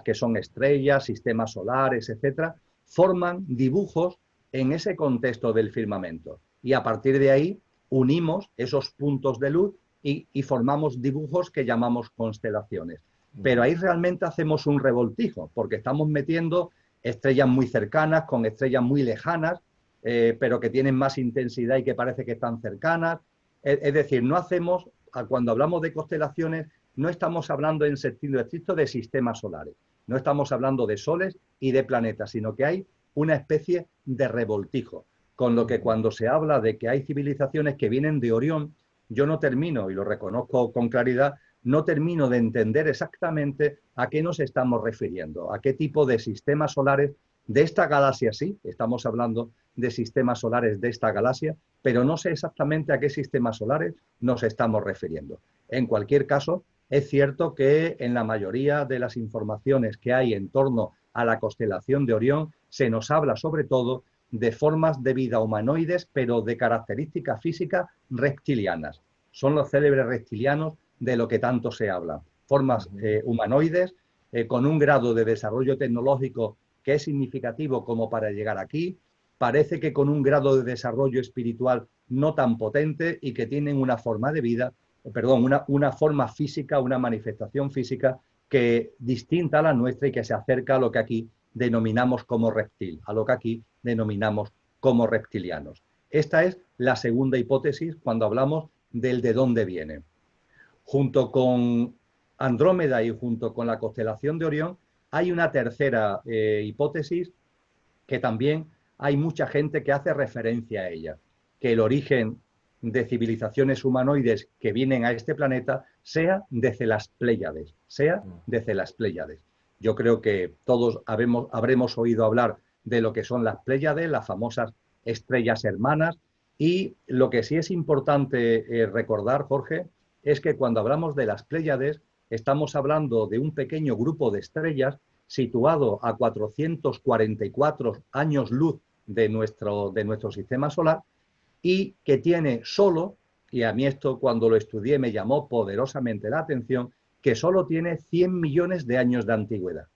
que son estrellas, sistemas solares, etcétera, forman dibujos en ese contexto del firmamento. Y a partir de ahí unimos esos puntos de luz y formamos dibujos que llamamos constelaciones. Pero ahí realmente hacemos un revoltijo, porque estamos metiendo estrellas muy cercanas con estrellas muy lejanas, pero que tienen más intensidad y que parece que están cercanas. Es decir, cuando hablamos de constelaciones, no estamos hablando en sentido estricto de sistemas solares, no estamos hablando de soles y de planetas, sino que hay una especie de revoltijo, con lo que cuando se habla de que hay civilizaciones que vienen de Orión, yo no termino, y lo reconozco con claridad, no termino de entender exactamente a qué nos estamos refiriendo, a qué tipo de sistemas solares de esta galaxia. Sí, estamos hablando de sistemas solares de esta galaxia, pero no sé exactamente a qué sistemas solares nos estamos refiriendo. En cualquier caso, es cierto que en la mayoría de las informaciones que hay en torno a la constelación de Orión se nos habla sobre todo de formas de vida humanoides, pero de características físicas reptilianas. Son los célebres reptilianos de lo que tanto se habla. Formas humanoides con un grado de desarrollo tecnológico que es significativo como para llegar aquí, parece que con un grado de desarrollo espiritual no tan potente y que tienen una forma de vida, perdón, una forma física, una manifestación física que distinta a la nuestra y que se acerca a lo que aquí denominamos como reptil, a lo que aquí denominamos como reptilianos. Esta es la segunda hipótesis cuando hablamos del de dónde viene. Junto con Andrómeda y junto con la constelación de Orión, hay una tercera hipótesis que también hay mucha gente que hace referencia a ella, que el origen de civilizaciones humanoides que vienen a este planeta sea desde las Pléyades, sea desde las Pléyades. Yo creo que todos habremos oído hablar de lo que son las Pléyades, las famosas estrellas hermanas, y lo que sí es importante recordar, Jorge, es que cuando hablamos de las Pléyades estamos hablando de un pequeño grupo de estrellas situado a 444 años luz de nuestro sistema solar y que tiene solo, y a mí esto cuando lo estudié me llamó poderosamente la atención, que solo tiene 100 millones de años de antigüedad.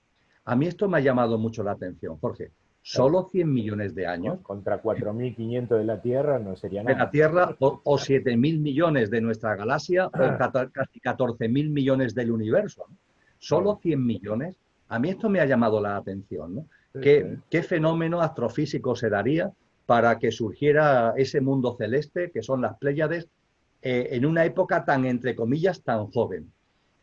A mí esto me ha llamado mucho la atención, Jorge. Solo 100 millones de años. Contra 4.500 de la Tierra no sería nada. De la Tierra o 7.000 millones de nuestra galaxia o casi 14.000 millones del universo. Solo 100 millones. A mí esto me ha llamado la atención, ¿no? ¿Qué fenómeno astrofísico se daría para que surgiera ese mundo celeste, que son las Pléyades, en una época tan, entre comillas, tan joven?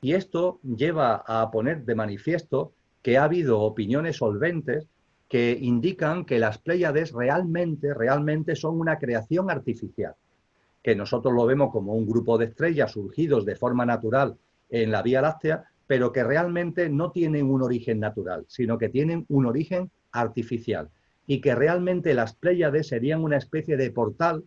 Y esto lleva a poner de manifiesto que ha habido opiniones solventes que indican que las Pléyades realmente son una creación artificial, que nosotros lo vemos como un grupo de estrellas surgidos de forma natural en la Vía Láctea, pero que realmente no tienen un origen natural, sino que tienen un origen artificial, y que realmente las Pléyades serían una especie de portal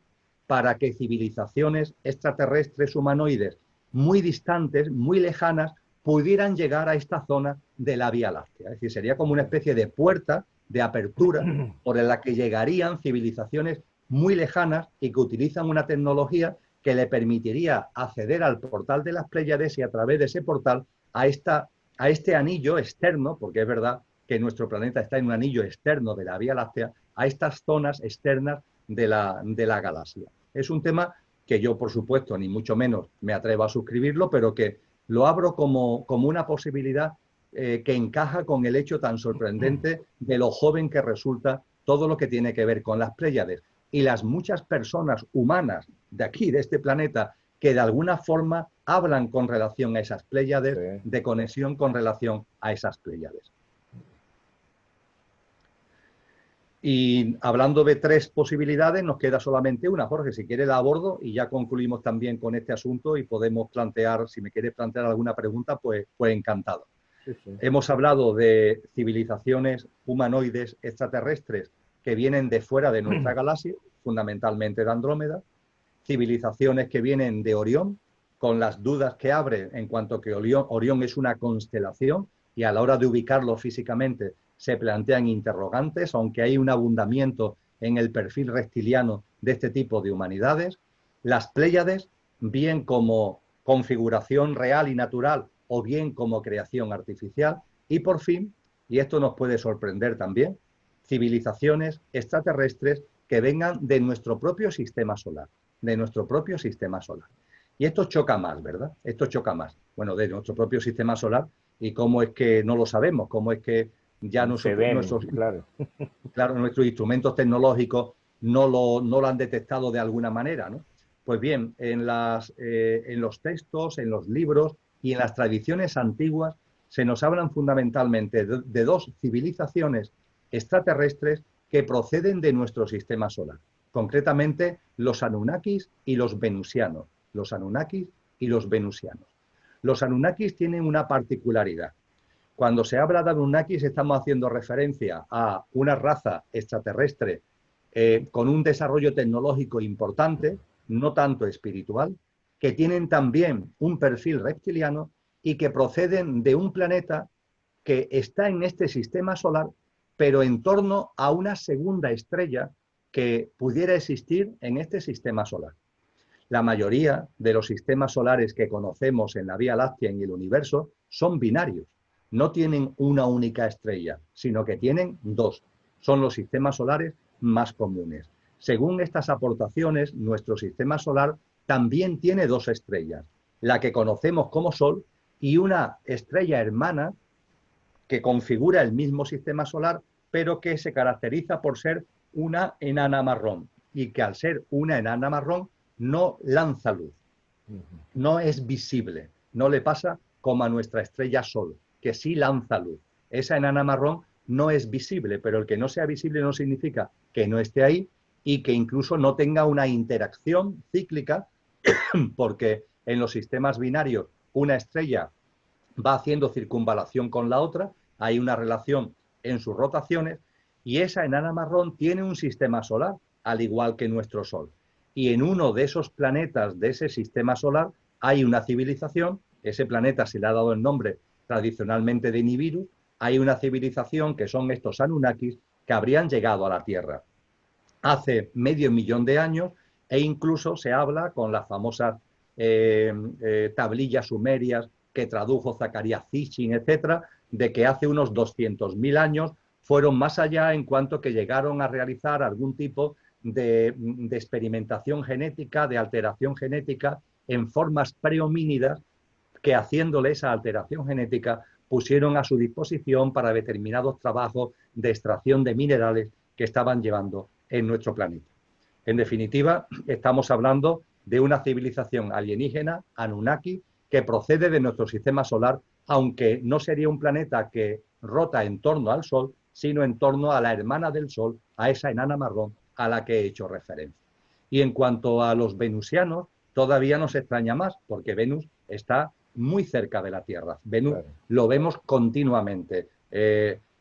para que civilizaciones extraterrestres humanoides muy distantes, muy lejanas, pudieran llegar a esta zona de la Vía Láctea. Es decir, sería como una especie de puerta, de apertura, por la que llegarían civilizaciones muy lejanas y que utilizan una tecnología que le permitiría acceder al portal de las Pléyades y a través de ese portal a este anillo externo, porque es verdad que nuestro planeta está en un anillo externo de la Vía Láctea, a estas zonas externas de la galaxia. Es un tema que yo, por supuesto, ni mucho menos me atrevo a suscribirlo, pero que lo abro como una posibilidad que encaja con el hecho tan sorprendente de lo joven que resulta todo lo que tiene que ver con las Pléyades y las muchas personas humanas de aquí, de este planeta, que de alguna forma hablan con relación a esas Pléyades, de conexión con relación a esas Pléyades. Y hablando de tres posibilidades, nos queda solamente una. Jorge, si quieres la abordo y ya concluimos también con este asunto y podemos plantear, si me quieres plantear alguna pregunta, pues encantado. Sí. Hemos hablado de civilizaciones humanoides extraterrestres que vienen de fuera de nuestra galaxia, fundamentalmente de Andrómeda, civilizaciones que vienen de Orión, con las dudas que abre en cuanto que Orión es una constelación y a la hora de ubicarlo físicamente se plantean interrogantes, aunque hay un abundamiento en el perfil reptiliano de este tipo de humanidades. Las Pléyades, bien como configuración real y natural o bien como creación artificial. Y por fin, y esto nos puede sorprender también, civilizaciones extraterrestres que vengan de nuestro propio sistema solar, de nuestro propio sistema solar. Y esto choca más, ¿verdad? Esto choca más. Bueno, de nuestro propio sistema solar, y cómo es que no lo sabemos, cómo es que ya nuestros instrumentos tecnológicos no lo han detectado de alguna manera, ¿no? Pues bien, en los textos, en los libros y en las tradiciones antiguas se nos hablan fundamentalmente de dos civilizaciones extraterrestres que proceden de nuestro sistema solar, concretamente los Anunnakis y los venusianos. Los Anunnakis y los venusianos. Los Anunnakis tienen una particularidad. Cuando se habla de Anunnakis estamos haciendo referencia a una raza extraterrestre con un desarrollo tecnológico importante, no tanto espiritual, que tienen también un perfil reptiliano y que proceden de un planeta que está en este sistema solar, pero en torno a una segunda estrella que pudiera existir en este sistema solar. La mayoría de los sistemas solares que conocemos en la Vía Láctea y en el universo son binarios. No tienen una única estrella, sino que tienen dos. Son los sistemas solares más comunes. Según estas aportaciones, nuestro sistema solar también tiene dos estrellas, la que conocemos como Sol y una estrella hermana que configura el mismo sistema solar, pero que se caracteriza por ser una enana marrón, y que al ser una enana marrón no lanza luz, no es visible, no le pasa como a nuestra estrella Sol, que sí lanza luz. Esa enana marrón no es visible, pero el que no sea visible no significa que no esté ahí y que incluso no tenga una interacción cíclica, porque en los sistemas binarios una estrella va haciendo circunvalación con la otra, hay una relación en sus rotaciones, y esa enana marrón tiene un sistema solar, al igual que nuestro Sol. Y en uno de esos planetas de ese sistema solar hay una civilización, ese planeta se le ha dado el nombre tradicionalmente de Nibiru, hay una civilización que son estos Anunnakis que habrían llegado a la Tierra hace medio millón de años, e incluso se habla con las famosas tablillas sumerias que tradujo Zacarías Sitchin, etcétera, de que hace unos 200.000 años fueron más allá en cuanto que llegaron a realizar algún tipo de experimentación genética, de alteración genética en formas prehomínidas que, haciéndole esa alteración genética, pusieron a su disposición para determinados trabajos de extracción de minerales que estaban llevando en nuestro planeta. En definitiva, estamos hablando de una civilización alienígena, Anunnaki, que procede de nuestro sistema solar, aunque no sería un planeta que rota en torno al Sol, sino en torno a la hermana del Sol, a esa enana marrón a la que he hecho referencia. Y en cuanto a los venusianos, todavía nos extraña más, porque Venus está muy cerca de la Tierra. Venus lo vemos continuamente.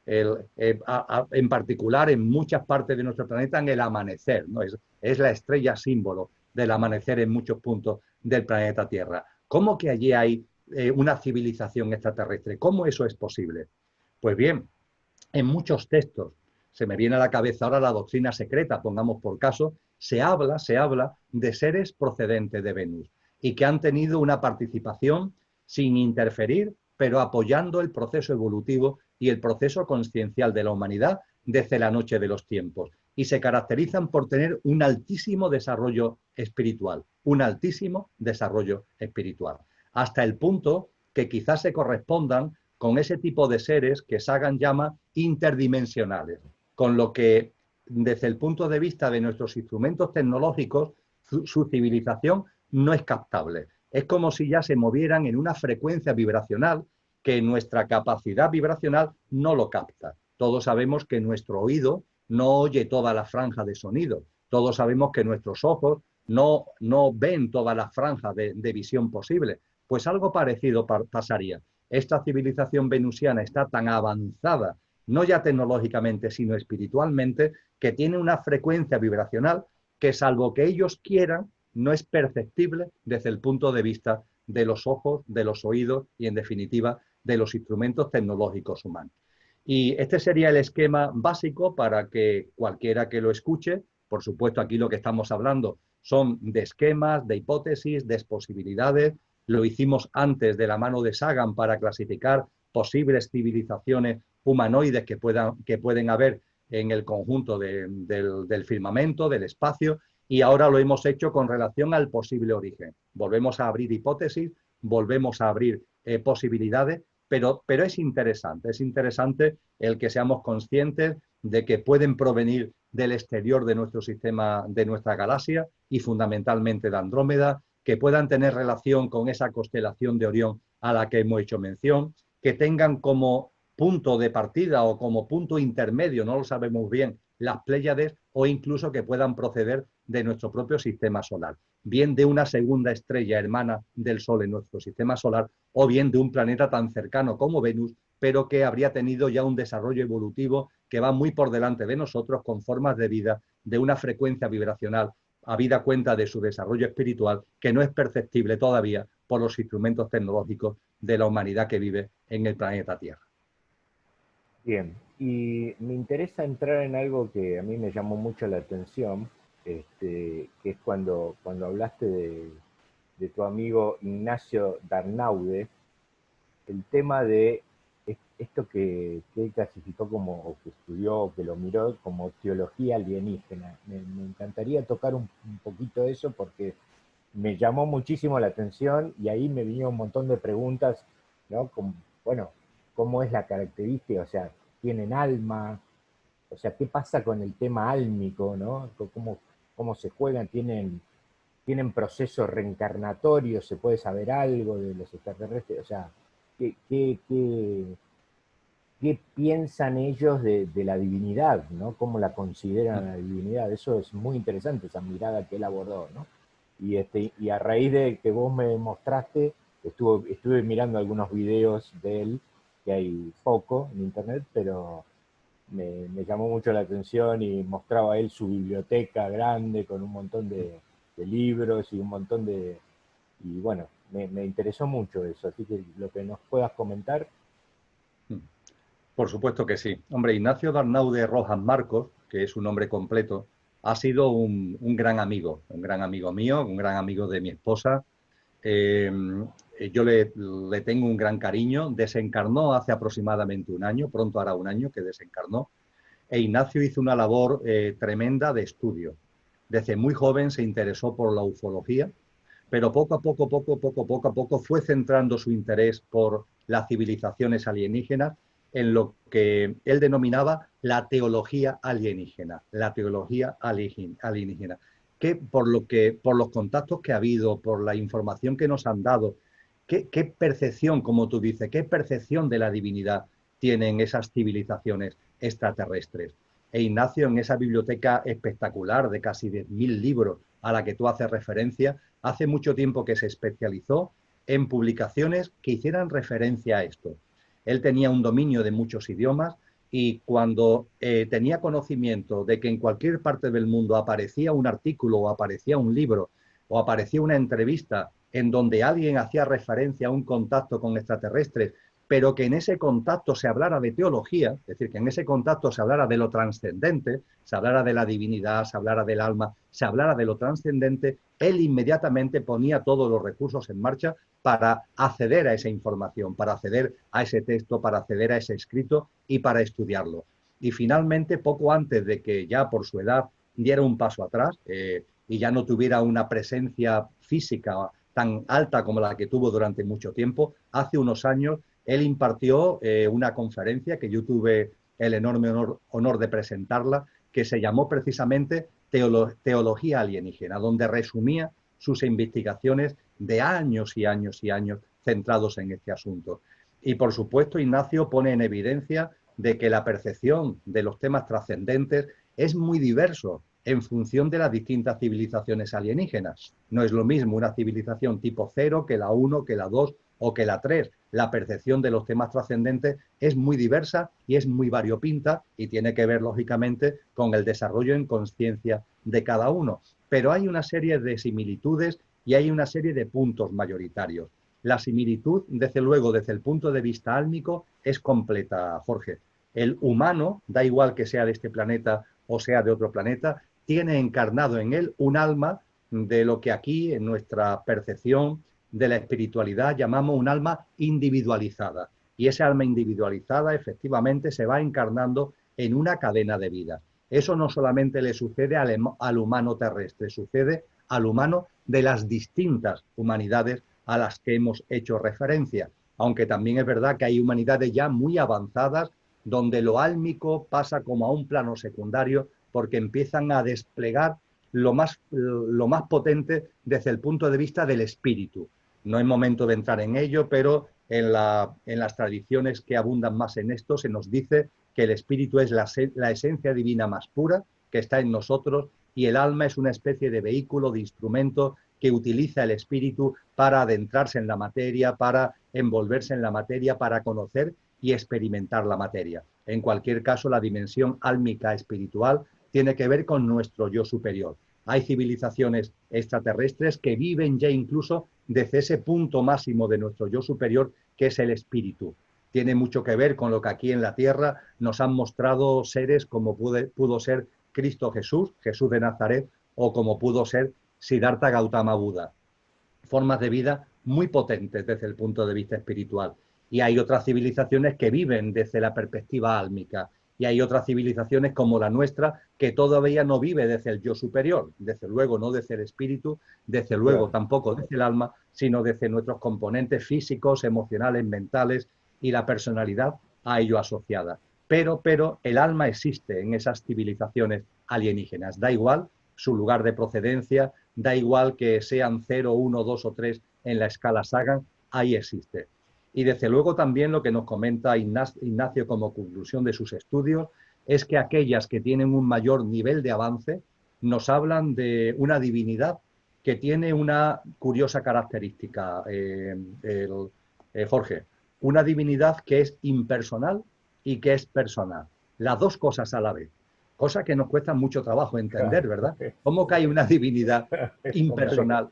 En particular en muchas partes de nuestro planeta en el amanecer, ¿no? Es la estrella símbolo del amanecer en muchos puntos del planeta Tierra. ¿Cómo que allí hay una civilización extraterrestre? ¿Cómo eso es posible? Pues bien, en muchos textos, se me viene a la cabeza ahora la doctrina secreta, pongamos por caso, se habla de seres procedentes de Venus y que han tenido una participación sin interferir, pero apoyando el proceso evolutivo y el proceso consciencial de la humanidad desde la noche de los tiempos. Y se caracterizan por tener un altísimo desarrollo espiritual, hasta el punto que quizás se correspondan con ese tipo de seres que Sagan llama interdimensionales, con lo que desde el punto de vista de nuestros instrumentos tecnológicos, su civilización no es captable. Es como si ya se movieran en una frecuencia vibracional que nuestra capacidad vibracional no lo capta. Todos sabemos que nuestro oído no oye toda la franja de sonido. Todos sabemos que nuestros ojos no ven toda la franja de visión posible. Pues algo parecido pasaría. Esta civilización venusiana está tan avanzada, no ya tecnológicamente, sino espiritualmente, que tiene una frecuencia vibracional que, salvo que ellos quieran, no es perceptible desde el punto de vista de los ojos, de los oídos y, en definitiva, de los instrumentos tecnológicos humanos. Y este sería el esquema básico para que cualquiera que lo escuche, por supuesto aquí lo que estamos hablando son de esquemas, de hipótesis, de posibilidades. Lo hicimos antes de la mano de Sagan para clasificar posibles civilizaciones humanoides que pueden haber en el conjunto del firmamento, del espacio, y ahora lo hemos hecho con relación al posible origen. Volvemos a abrir hipótesis, volvemos a abrir posibilidades, pero es interesante el que seamos conscientes de que pueden provenir del exterior de nuestro sistema, de nuestra galaxia y fundamentalmente de Andrómeda, que puedan tener relación con esa constelación de Orión a la que hemos hecho mención, que tengan como punto de partida o como punto intermedio, no lo sabemos bien, las Pléyades, o incluso que puedan proceder de nuestro propio sistema solar, bien de una segunda estrella hermana del Sol en nuestro sistema solar, o bien de un planeta tan cercano como Venus, pero que habría tenido ya un desarrollo evolutivo que va muy por delante de nosotros, con formas de vida de una frecuencia vibracional, habida cuenta de su desarrollo espiritual, que no es perceptible todavía por los instrumentos tecnológicos de la humanidad que vive en el planeta Tierra. Bien, y me interesa entrar en algo que a mí me llamó mucho la atención, que es cuando hablaste de tu amigo Ignacio Darnaude, el tema de esto que él clasificó como, o que estudió, o que lo miró como teología alienígena. Me encantaría tocar un poquito eso porque me llamó muchísimo la atención y ahí me vino un montón de preguntas, ¿no? Como, bueno, ¿cómo es la característica? O sea, ¿tienen alma? O sea, ¿qué pasa con el tema álmico, ¿no? ¿Cómo se juegan? ¿Tienen procesos reencarnatorios? ¿Se puede saber algo de los extraterrestres? O sea, ¿qué piensan ellos de la divinidad, ¿no? ¿Cómo la consideran la divinidad? Eso es muy interesante, esa mirada que él abordó, ¿no? Y a raíz de que vos me mostraste, estuve mirando algunos videos de él, que hay poco en internet, pero me llamó mucho la atención y mostraba él su biblioteca grande con un montón de libros y un montón de... Y bueno, me interesó mucho eso, así que lo que nos puedas comentar. Por supuesto que sí. Hombre, Ignacio Darnaude Rojas Marcos, que es su nombre completo, ha sido un gran amigo mío, un gran amigo de mi esposa. Eh, yo le tengo un gran cariño. Desencarnó hace aproximadamente un año, pronto hará un año que desencarnó. E Ignacio hizo una labor tremenda de estudio. Desde muy joven se interesó por la ufología, pero poco a poco fue centrando su interés por las civilizaciones alienígenas en lo que él denominaba la teología alienígena, que por los contactos que ha habido, por la información que nos han dado, qué percepción, como tú dices, qué percepción de la divinidad tienen esas civilizaciones extraterrestres. E Ignacio, en esa biblioteca espectacular de casi 10.000 libros a la que tú haces referencia, hace mucho tiempo que se especializó en publicaciones que hicieran referencia a esto. Él tenía un dominio de muchos idiomas y cuando tenía conocimiento de que en cualquier parte del mundo aparecía un artículo o aparecía un libro o aparecía una entrevista en donde alguien hacía referencia a un contacto con extraterrestres, pero que en ese contacto se hablara de teología, es decir, que en ese contacto se hablara de lo trascendente, se hablara de la divinidad, se hablara del alma, se hablara de lo trascendente, él inmediatamente ponía todos los recursos en marcha para acceder a esa información, para acceder a ese texto, para acceder a ese escrito y para estudiarlo. Y finalmente, poco antes de que ya por su edad diera un paso atrás y ya no tuviera una presencia física tan alta como la que tuvo durante mucho tiempo, hace unos años él impartió una conferencia que yo tuve el enorme honor de presentarla, que se llamó precisamente Teología Alienígena, donde resumía sus investigaciones de años y años y años centrados en este asunto. Y por supuesto, Ignacio pone en evidencia de que la percepción de los temas trascendentes es muy diverso en función de las distintas civilizaciones alienígenas. No es lo mismo una civilización tipo 0 que la 1, que la 2 o que la 3. La percepción de los temas trascendentes es muy diversa y es muy variopinta y tiene que ver, lógicamente, con el desarrollo en conciencia de cada uno. Pero hay una serie de similitudes y hay una serie de puntos mayoritarios. La similitud, desde luego, desde el punto de vista álmico, es completa, Jorge. El humano, da igual que sea de este planeta o sea de otro planeta, tiene encarnado en él un alma de lo que aquí, en nuestra percepción de la espiritualidad, llamamos un alma individualizada. Y ese alma individualizada, efectivamente, se va encarnando en una cadena de vida. Eso no solamente le sucede al humano terrestre, sucede al humano de las distintas humanidades a las que hemos hecho referencia. Aunque también es verdad que hay humanidades ya muy avanzadas donde lo álmico pasa como a un plano secundario porque empiezan a desplegar lo más potente desde el punto de vista del espíritu. No es momento de entrar en ello, pero en las tradiciones que abundan más en esto se nos dice que el espíritu es la esencia divina más pura que está en nosotros y el alma es una especie de vehículo, de instrumento que utiliza el espíritu para adentrarse en la materia, para envolverse en la materia, para conocer y experimentar la materia. En cualquier caso, la dimensión álmica espiritual tiene que ver con nuestro yo superior. Hay civilizaciones extraterrestres que viven ya incluso desde ese punto máximo de nuestro yo superior, que es el espíritu. tiene mucho que ver con lo que aquí en la tierra nos han mostrado seres como pudo ser Cristo Jesús, Jesús de Nazaret, o como pudo ser Siddhartha Gautama Buda. Formas de vida muy potentes desde el punto de vista espiritual. Y hay otras civilizaciones que viven desde la perspectiva álmica. Y hay otras civilizaciones como la nuestra que todavía no vive desde el yo superior, desde luego no desde el espíritu, desde luego tampoco desde el alma, sino desde nuestros componentes físicos, emocionales, mentales y la personalidad a ello asociada. Pero el alma existe en esas civilizaciones alienígenas. Da igual su lugar de procedencia, da igual que sean 0, 1, 2 o 3 en la escala Sagan, ahí existe. Y desde luego también lo que nos comenta Ignacio como conclusión de sus estudios es que aquellas que tienen un mayor nivel de avance nos hablan de una divinidad que tiene una curiosa característica, Jorge, una divinidad que es impersonal y que es personal, las dos cosas a la vez, cosa que nos cuesta mucho trabajo entender, ¿verdad? ¿Cómo que hay una divinidad impersonal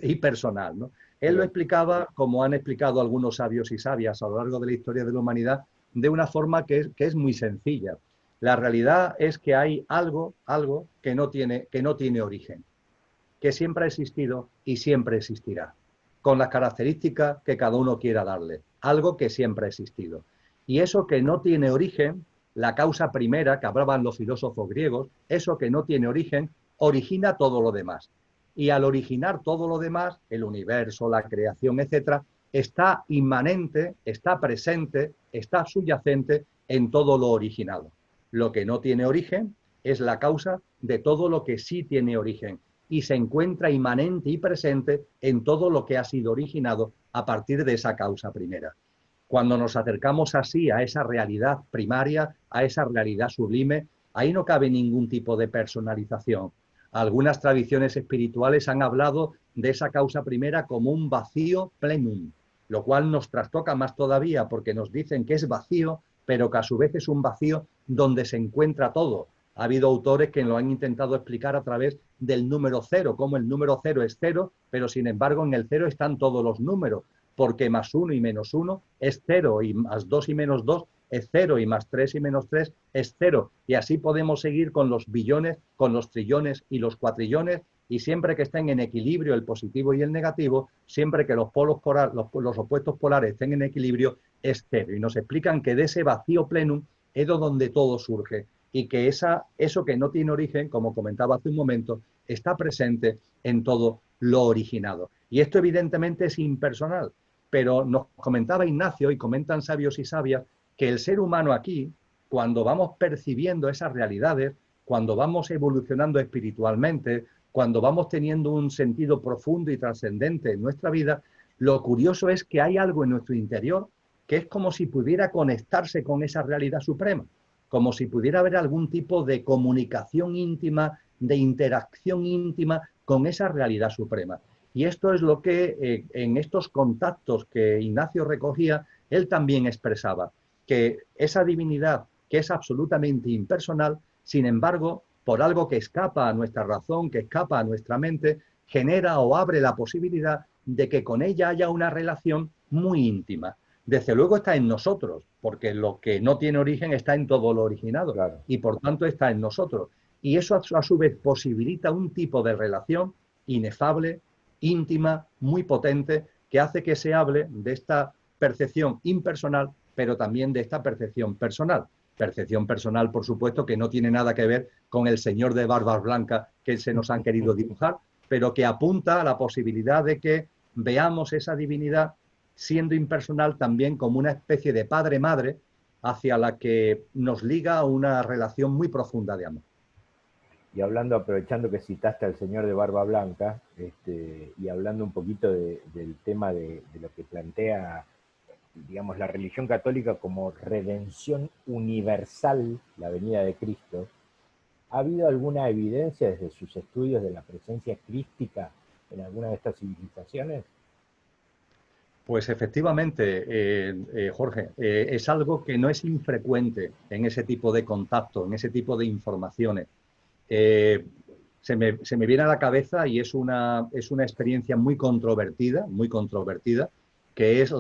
y personal, ¿no? Él lo explicaba, como han explicado algunos sabios y sabias a lo largo de la historia de la humanidad, de una forma que es muy sencilla. La realidad es que hay algo que no tiene origen, que siempre ha existido y siempre existirá, con las características que cada uno quiera darle, algo que siempre ha existido. Y eso que no tiene origen, la causa primera que hablaban los filósofos griegos, eso que no tiene origen, origina todo lo demás. Y al originar todo lo demás, el universo, la creación, etcétera, está inmanente, está presente, está subyacente en todo lo originado. Lo que no tiene origen es la causa de todo lo que sí tiene origen y se encuentra inmanente y presente en todo lo que ha sido originado a partir de esa causa primera. Cuando nos acercamos así a esa realidad primaria, a esa realidad sublime, ahí no cabe ningún tipo de personalización. Algunas tradiciones espirituales han hablado de esa causa primera como un vacío plenum, lo cual nos trastoca más todavía porque nos dicen que es vacío, pero que a su vez es un vacío donde se encuentra todo. Ha habido autores que lo han intentado explicar a través del número cero, como el número cero es cero, pero sin embargo en el cero están todos los números, porque más 1 y menos 1 es 0, y más 2 y menos 2 es 0, y más 3 y menos 3 es 0. Y así podemos seguir con los billones, con los trillones y los cuatrillones, y siempre que estén en equilibrio el positivo y el negativo, siempre que los opuestos polares estén en equilibrio, es 0. Y nos explican que de ese vacío plenum es donde todo surge, y que eso que no tiene origen, como comentaba hace un momento, está presente en todo lo originado. Y esto evidentemente es impersonal, pero nos comentaba Ignacio y comentan sabios y sabias que el ser humano aquí, cuando vamos percibiendo esas realidades, cuando vamos evolucionando espiritualmente, cuando vamos teniendo un sentido profundo y trascendente en nuestra vida, lo curioso es que hay algo en nuestro interior que es como si pudiera conectarse con esa realidad suprema, como si pudiera haber algún tipo de comunicación íntima, de interacción íntima con esa realidad suprema. Y esto es lo que en estos contactos que Ignacio recogía, él también expresaba, que esa divinidad que es absolutamente impersonal, sin embargo, por algo que escapa a nuestra razón, que escapa a nuestra mente, genera o abre la posibilidad de que con ella haya una relación muy íntima. Desde luego está en nosotros, porque lo que no tiene origen está en todo lo originado, claro, y por tanto está en nosotros. Y eso a su vez posibilita un tipo de relación inefable, íntima, muy potente, que hace que se hable de esta percepción impersonal, pero también de esta percepción personal. Percepción personal, por supuesto, que no tiene nada que ver con el señor de barbas blancas que se nos han querido dibujar, pero que apunta a la posibilidad de que veamos esa divinidad siendo impersonal también como una especie de padre-madre hacia la que nos liga una relación muy profunda de amor. Y hablando, aprovechando que citaste al señor de barba blanca, y hablando un poquito del tema de lo que plantea, digamos, la religión católica como redención universal, la venida de Cristo, ¿ha habido alguna evidencia desde sus estudios de la presencia crística en alguna de estas civilizaciones? Pues efectivamente, Jorge, es algo que no es infrecuente en ese tipo de contacto, en ese tipo de informaciones. Se me viene a la cabeza y es una experiencia muy controvertida, que es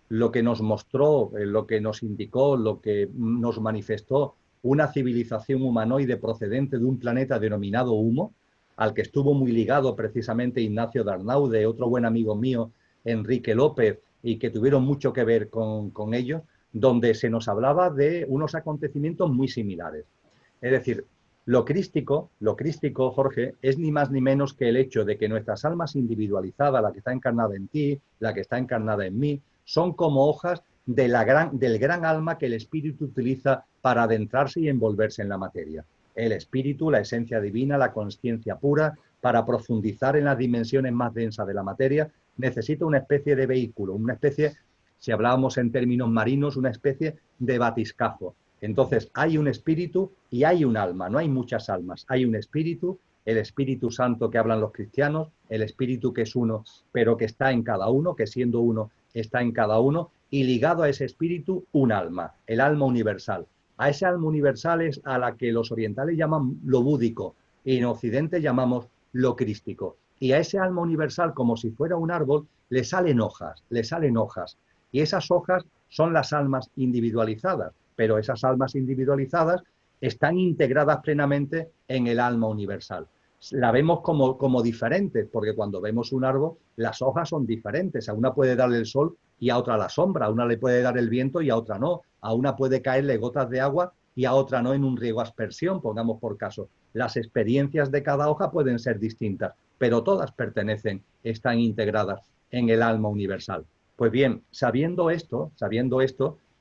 lo que nos mostró, lo que nos indicó, lo que nos manifestó una civilización humanoide procedente de un planeta denominado Humo, al que estuvo muy ligado precisamente Ignacio de Arnaude, otro buen amigo mío, Enrique López, y que tuvieron mucho que ver con ellos, donde se nos hablaba de unos acontecimientos muy similares. Es decir, lo crístico, Jorge, es ni más ni menos que el hecho de que nuestras almas individualizadas, la que está encarnada en ti, la que está encarnada en mí, son como hojas de del gran alma que el espíritu utiliza para adentrarse y envolverse en la materia. El espíritu, la esencia divina, la consciencia pura, para profundizar en las dimensiones más densas de la materia, necesita una especie de vehículo, una especie, si hablábamos en términos marinos, una especie de batiscafo. Entonces, hay un espíritu y hay un alma, no hay muchas almas, hay un espíritu, el Espíritu Santo que hablan los cristianos, el espíritu que es uno, pero que está en cada uno, que siendo uno está en cada uno, y ligado a ese espíritu un alma, el alma universal. A ese alma universal es a la que los orientales llaman lo búdico y en Occidente llamamos lo crístico. Y a ese alma universal, como si fuera un árbol, le salen hojas, le salen hojas. Y esas hojas son las almas individualizadas, pero esas almas individualizadas están integradas plenamente en el alma universal. La vemos como diferentes, porque cuando vemos un árbol, las hojas son diferentes. A una puede darle el sol y a otra la sombra, a una le puede dar el viento y a otra no. A una puede caerle gotas de agua y a otra no en un riego a aspersión, pongamos por caso. Las experiencias de cada hoja pueden ser distintas, pero todas pertenecen, están integradas en el alma universal. Pues bien, sabiendo esto,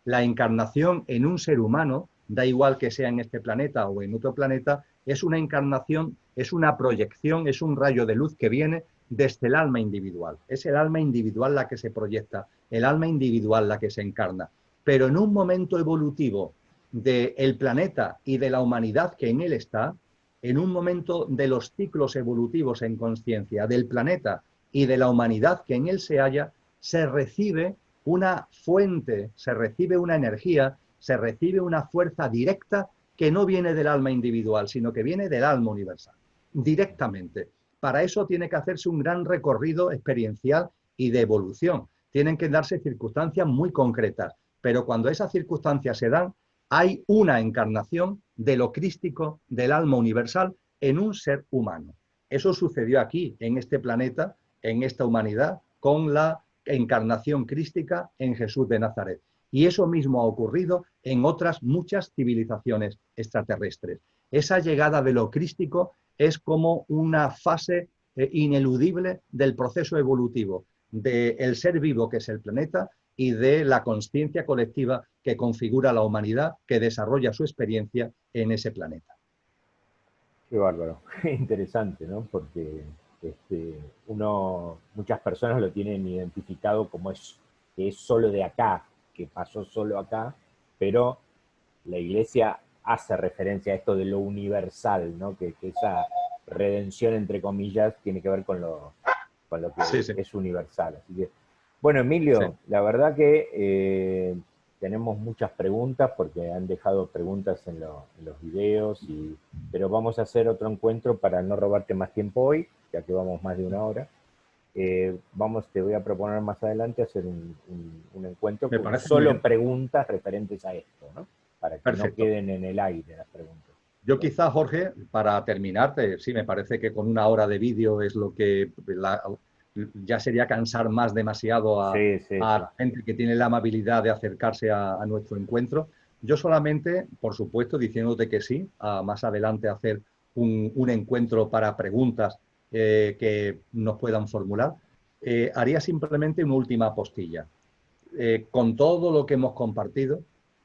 la encarnación en un ser humano, da igual que sea en este planeta o en otro planeta, es una encarnación, es una proyección, es un rayo de luz que viene desde el alma individual. Es el alma individual la que se proyecta, el alma individual la que se encarna. Pero en un momento evolutivo del planeta y de la humanidad que en él está, en un momento de los ciclos evolutivos en consciencia del planeta y de la humanidad que en él se halla, se recibe una fuente, se recibe una energía, se recibe una fuerza directa que no viene del alma individual, sino que viene del alma universal, directamente. Para eso tiene que hacerse un gran recorrido experiencial y de evolución. Tienen que darse circunstancias muy concretas, pero cuando esas circunstancias se dan, hay una encarnación de lo crístico, del alma universal, en un ser humano. Eso sucedió aquí, en este planeta, en esta humanidad, con la encarnación crística en Jesús de Nazaret. Y eso mismo ha ocurrido en otras muchas civilizaciones extraterrestres. Esa llegada de lo crístico es como una fase ineludible del proceso evolutivo del ser vivo que es el planeta y de la consciencia colectiva que configura la humanidad que desarrolla su experiencia en ese planeta. Qué bárbaro, interesante, ¿no? Porque muchas personas lo tienen identificado como que es solo de acá, que pasó solo acá, pero la Iglesia hace referencia a esto de lo universal, ¿no? Que esa redención, entre comillas, tiene que ver con lo que sí. Es universal. Así que, bueno, Emilio, sí. La verdad que tenemos muchas preguntas porque han dejado preguntas en los videos, pero vamos a hacer otro encuentro para no robarte más tiempo hoy, ya que vamos más de una hora. Te voy a proponer más adelante hacer un encuentro con solo preguntas referentes a esto, ¿no? Para que Perfecto. No queden en el aire las preguntas. Yo quizá, Jorge, para terminarte, sí, me parece que con una hora de vídeo es lo que ya sería cansar más demasiado a la gente que tiene la amabilidad de acercarse a nuestro encuentro. Yo solamente, por supuesto, diciéndote que sí, más adelante hacer un encuentro para preguntas que nos puedan formular, haría simplemente una última postilla. Con todo lo que hemos compartido,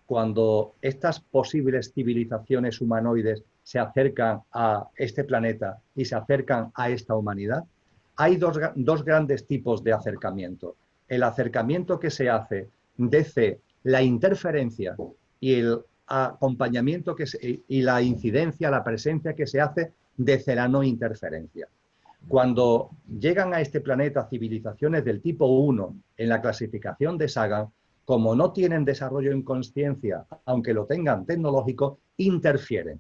cuando estas posibles civilizaciones humanoides se acercan a este planeta y se acercan a esta humanidad, hay dos grandes tipos de acercamiento. El acercamiento que se hace desde la interferencia y el acompañamiento y la incidencia, la presencia que se hace desde la no interferencia. Cuando llegan a este planeta civilizaciones del tipo 1 en la clasificación de Sagan, como no tienen desarrollo en consciencia, aunque lo tengan tecnológico, interfieren.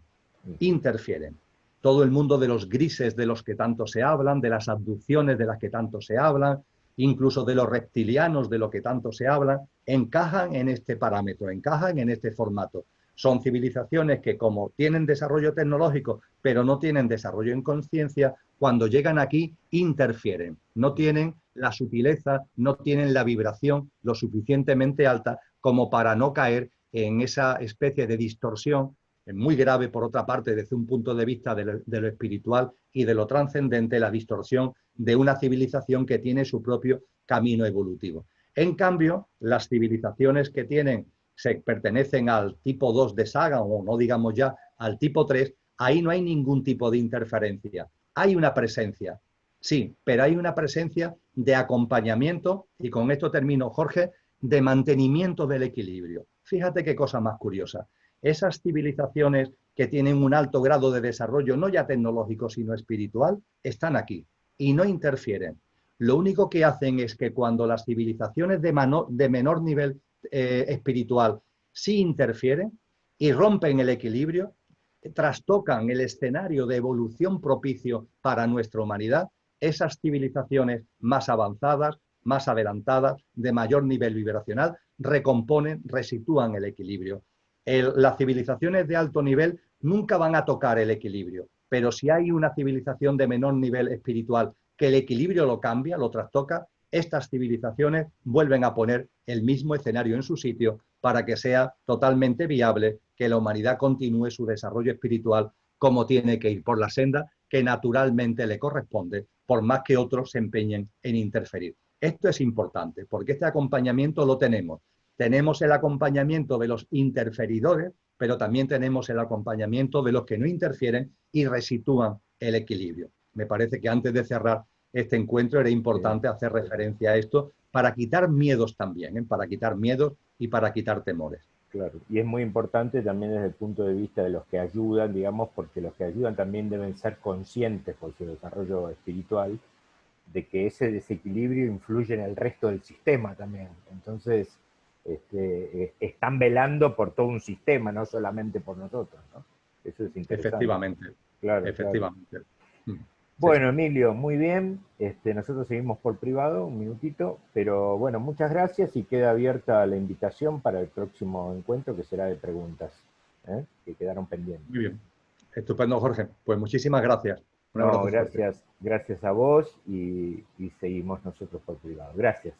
Todo el mundo de los grises de los que tanto se hablan, de las abducciones de las que tanto se hablan, incluso de los reptilianos, de lo que tanto se habla, encajan en este parámetro, encajan en este formato. Son civilizaciones que, como tienen desarrollo tecnológico, pero no tienen desarrollo en conciencia, cuando llegan aquí interfieren, no tienen la sutileza, no tienen la vibración lo suficientemente alta como para no caer en esa especie de distorsión, muy grave por otra parte desde un punto de vista de lo espiritual y de lo trascendente, la distorsión de una civilización que tiene su propio camino evolutivo. En cambio, las civilizaciones que pertenecen al tipo 2 de Saga, o no digamos ya al tipo 3, ahí no hay ningún tipo de interferencia. Hay una presencia, sí, pero hay una presencia de acompañamiento, y con esto termino, Jorge, de mantenimiento del equilibrio. Fíjate qué cosa más curiosa. Esas civilizaciones que tienen un alto grado de desarrollo, no ya tecnológico, sino espiritual, están aquí y no interfieren. Lo único que hacen es que cuando las civilizaciones de menor nivel espiritual sí interfieren y rompen el equilibrio, trastocan el escenario de evolución propicio para nuestra humanidad, esas civilizaciones más avanzadas, más adelantadas, de mayor nivel vibracional, recomponen, resitúan el equilibrio. Las civilizaciones de alto nivel nunca van a tocar el equilibrio, pero si hay una civilización de menor nivel espiritual que el equilibrio lo cambia, lo trastoca, estas civilizaciones vuelven a poner el mismo escenario en su sitio para que sea totalmente viable que la humanidad continúe su desarrollo espiritual como tiene que ir por la senda que naturalmente le corresponde, por más que otros se empeñen en interferir. Esto es importante porque este acompañamiento lo tenemos. Tenemos el acompañamiento de los interferidores, pero también tenemos el acompañamiento de los que no interfieren y resitúan el equilibrio. Me parece que antes de cerrar este encuentro era importante hacer referencia a esto para quitar miedos también, ¿eh? Para quitar miedos y para quitar temores. Claro, y es muy importante también desde el punto de vista de los que ayudan, digamos, porque los que ayudan también deben ser conscientes por su desarrollo espiritual de que ese desequilibrio influye en el resto del sistema también. Entonces, están velando por todo un sistema, no solamente por nosotros, ¿no? Eso es interesante. Efectivamente. Claro, efectivamente. Claro. Bueno, Emilio, muy bien. Nosotros seguimos por privado, un minutito, pero bueno, muchas gracias y queda abierta la invitación para el próximo encuentro que será de preguntas, que quedaron pendientes. Muy bien. Estupendo, Jorge. Pues muchísimas gracias. Un abrazo fuerte. Gracias a vos y seguimos nosotros por privado. Gracias.